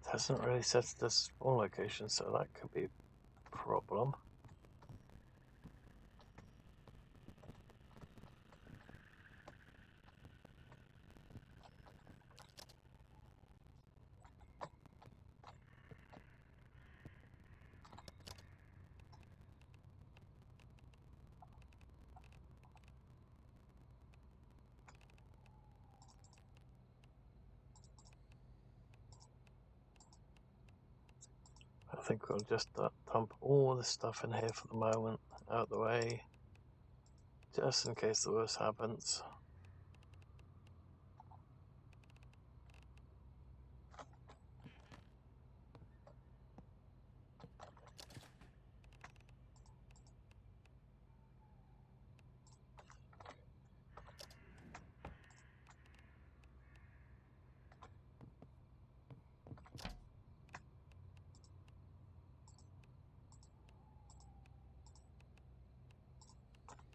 A: It hasn't really set the spawn location, so that could be a problem. I think we'll just dump all this stuff in here for the moment, out of the way, just in case the worst happens.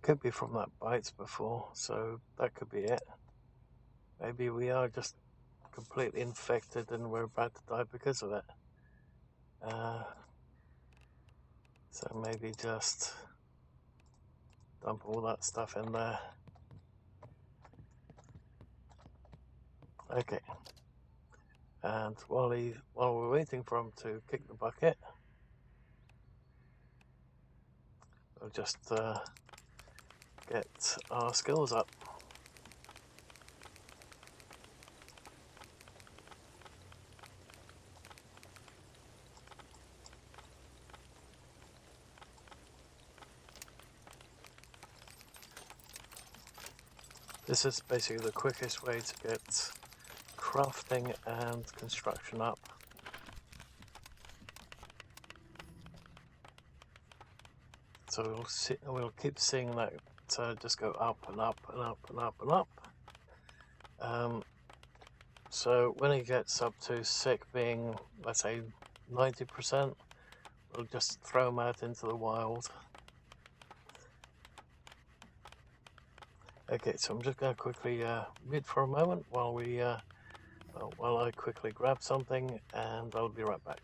A: Could be from that bites before, so that could be it. Maybe we are just completely infected and we're about to die because of it. So maybe just dump all that stuff in there. Okay. And while we're waiting for him to kick the bucket, we'll just get our skills up. This is basically the quickest way to get crafting and construction up. So we'll keep seeing that just go up and up and up and up and up. So when it gets up to sick being, let's say, 90%, we'll just throw them out into the wild. Okay, so I'm just going to quickly mute for a moment while while I quickly grab something, and I'll be right back.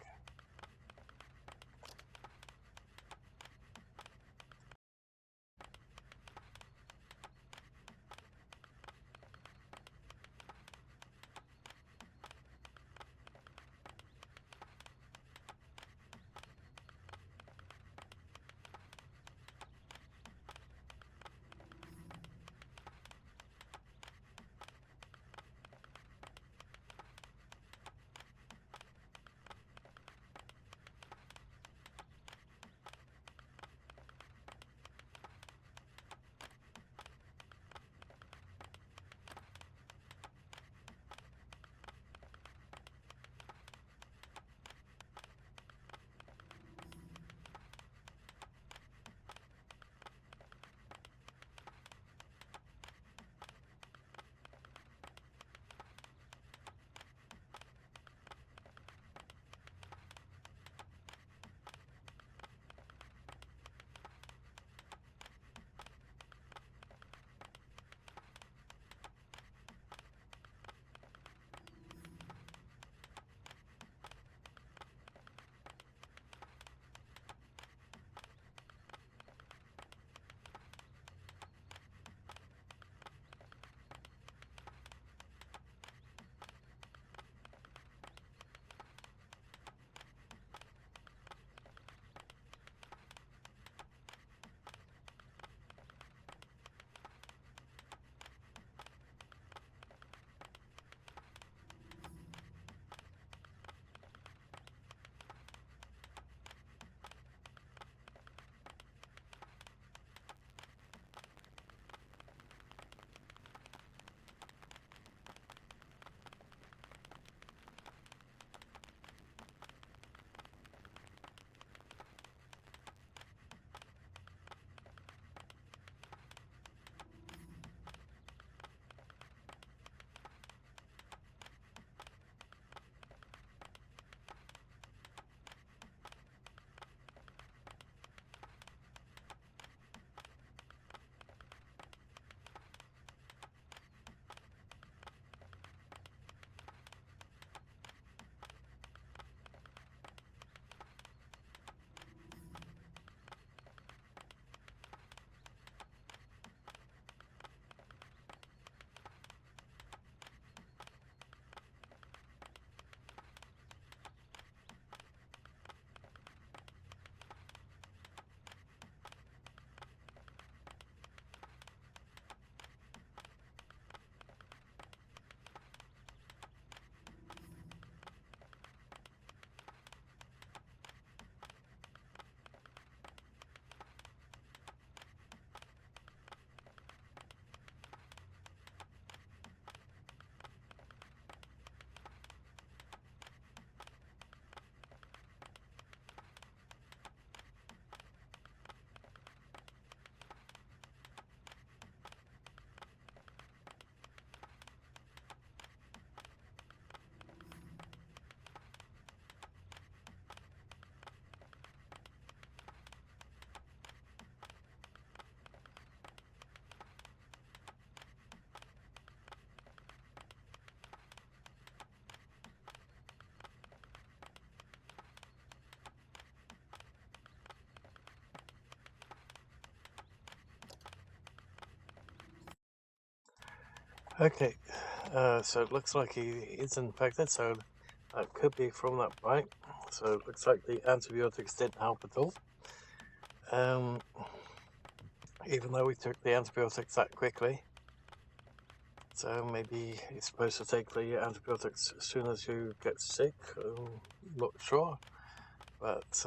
A: Okay, so it looks like he is infected, so that could be from that bite. So it looks like the antibiotics didn't help at all. Even though we took the antibiotics that quickly. So maybe you're supposed to take the antibiotics as soon as you get sick. Not sure, but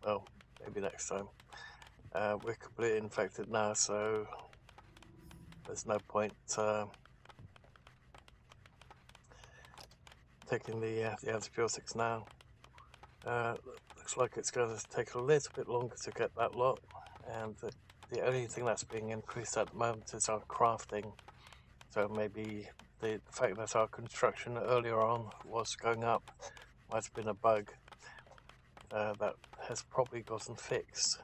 A: well, maybe next time. We're completely infected now, so there's no point taking the antibiotics now. Looks like it's going to take a little bit longer to get that lot, and the only thing that's being increased at the moment is our crafting. So maybe the fact that our construction earlier on was going up might have been a bug that has probably gotten fixed.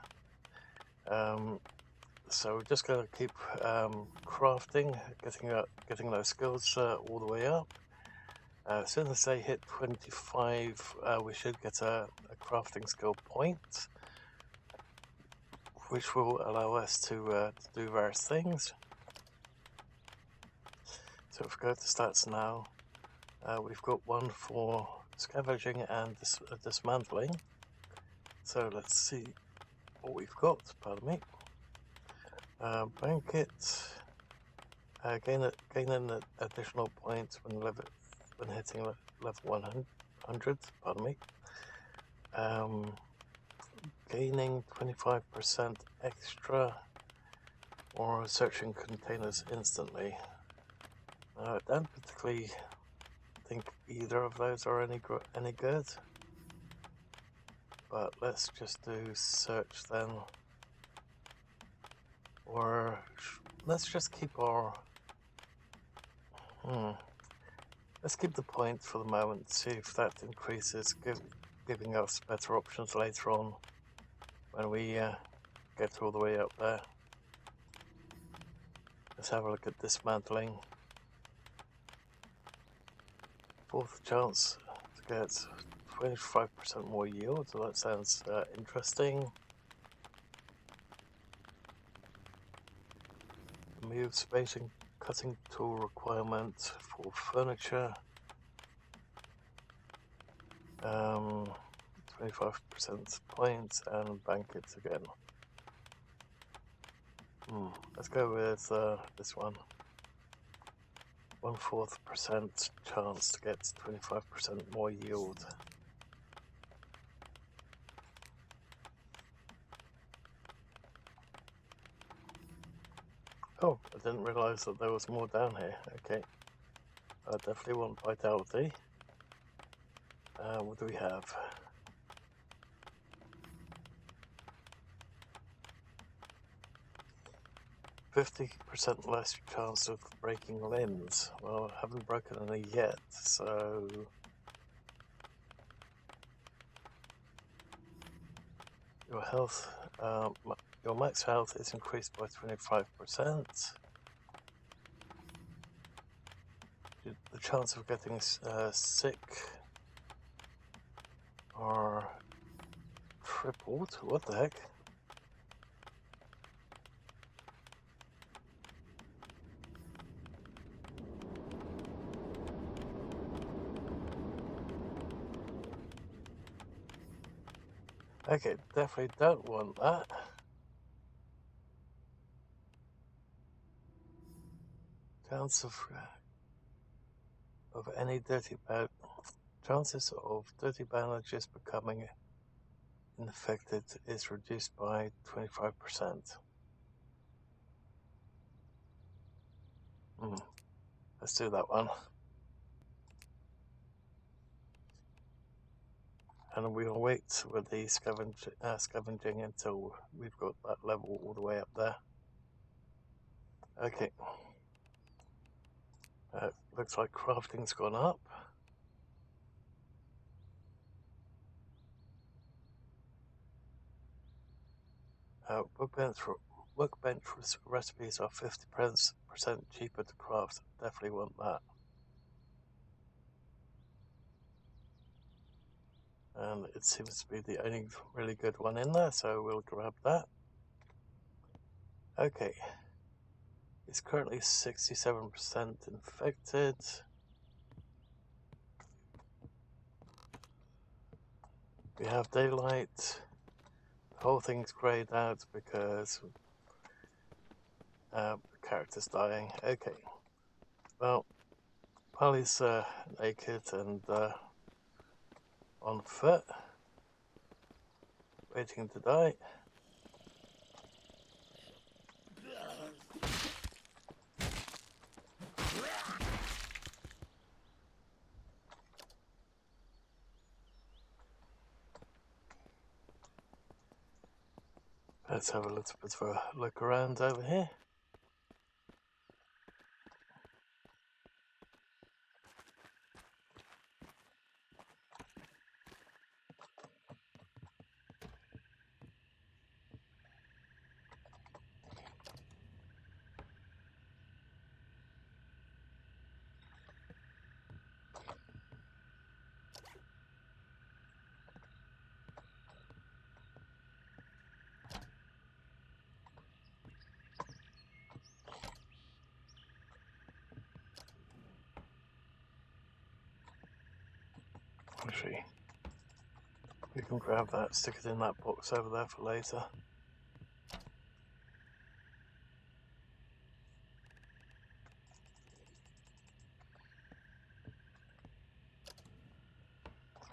A: So we're just going to keep crafting, getting those skills all the way up. As soon as they hit 25, we should get a crafting skill point, which will allow us to do various things. So if we go to stats now, we've got one for scavenging and dismantling. So let's see what we've got. Pardon me. Blanket. Gaining additional points when hitting level 100. Pardon me. Gaining 25% extra, or searching containers instantly. I don't particularly think either of those are any good. But let's just do search then. Or let's just keep our... Let's keep the point for the moment, see if that increases, giving us better options later on when we get all the way up there. Let's have a look at dismantling. 4th chance to get 25% more yield, so that sounds interesting. Move spacing cutting tool requirement for furniture. 25% points and bank it again. Let's go with this one. 1/4% chance to get 25% more yield. Oh, I didn't realise that there was more down here. Okay, I definitely want vitality. What do we have? %50 less chance of breaking limbs. Well, I haven't broken any yet, so your health, your max health is increased by 25%. The chance of getting sick are tripled. What the heck? Okay, definitely don't want that. Chance of any chances of dirty bandages becoming infected is reduced by 25%. Let's do that one. And we'll wait with the scavenging until we've got that level all the way up there. Okay. Looks like crafting's gone up. Workbench recipes are 50% cheaper to craft. Definitely want that. And it seems to be the only really good one in there, so we'll grab that. Okay. It's currently 67% infected. We have daylight. The whole thing's grayed out because the character's dying. Okay. Well, while he's naked and on foot, waiting to die. Let's have a little bit of a look around over here. Actually, we can grab that, stick it in that box over there for later.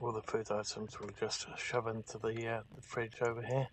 A: All the food items we'll just shove into the fridge over here.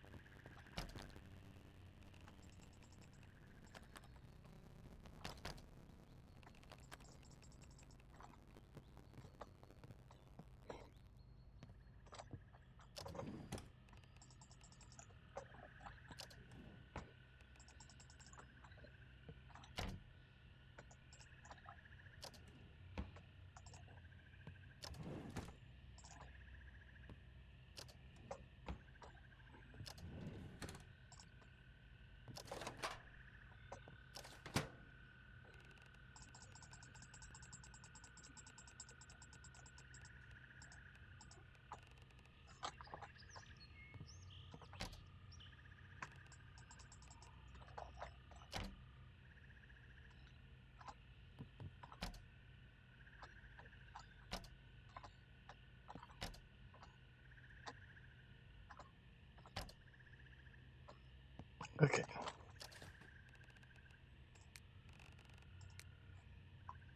A: Okay.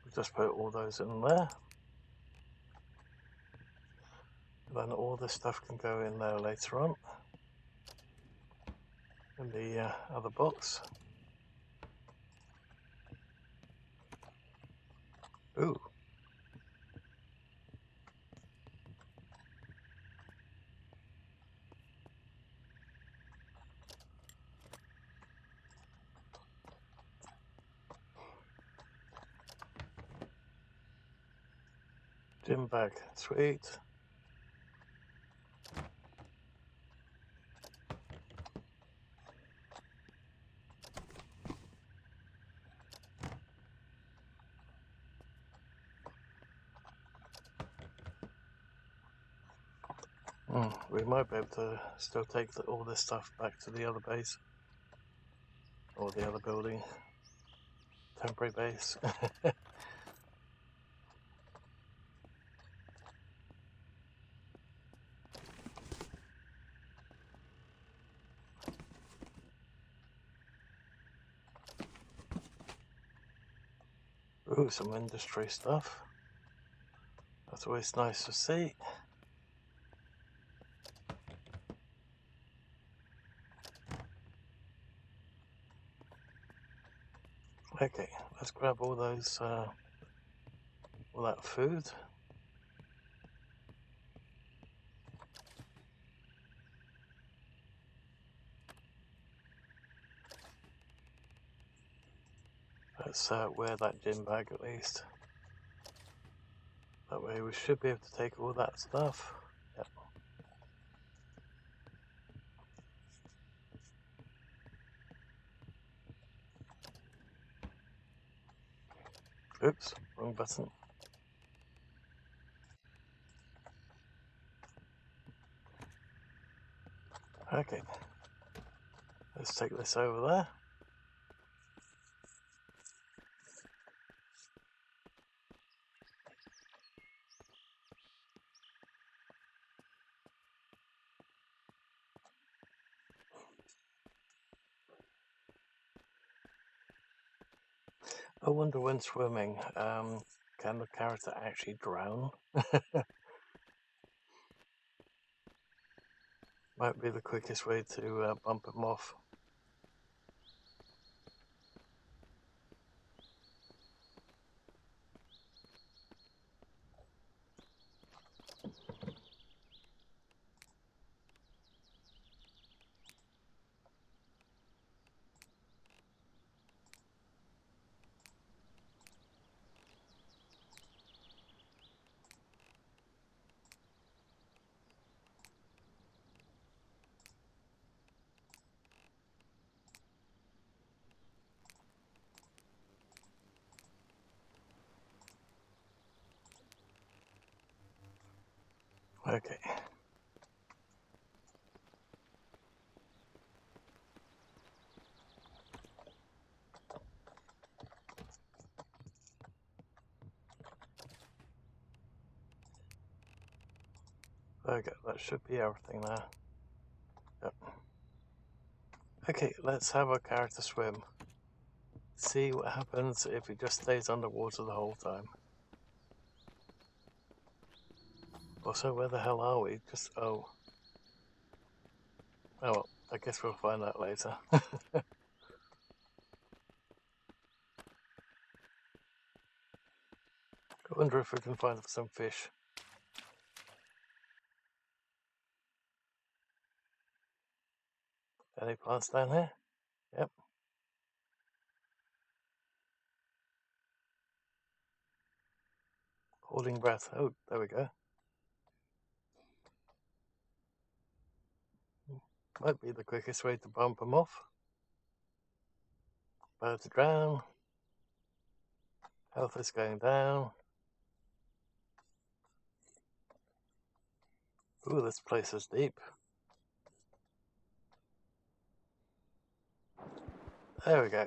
A: We'll just put all those in there. Then all this stuff can go in there later on. In the other box. Ooh. Gym bag, sweet. We might be able to still take all this stuff back to the other base. Or the other building. Temporary base. Ooh, some industry stuff. That's always nice to see. Okay, let's grab all those, all that food. Let's wear that gym bag at least. That way we should be able to take all that stuff. Yep. Oops, wrong button. Okay, let's take this over there. I wonder when swimming, can the character actually drown? Might be the quickest way to bump him off. Okay. Okay, that should be everything now. Yep. Okay, let's have our character swim. See what happens if he just stays underwater the whole time. Also, where the hell are we? Oh well, I guess we'll find out later. I wonder if we can find some fish. Any plants down here? Yep. Holding breath. Oh, there we go. Might be the quickest way to bump him off. About to drown. Health is going down. Ooh, this place is deep. There we go.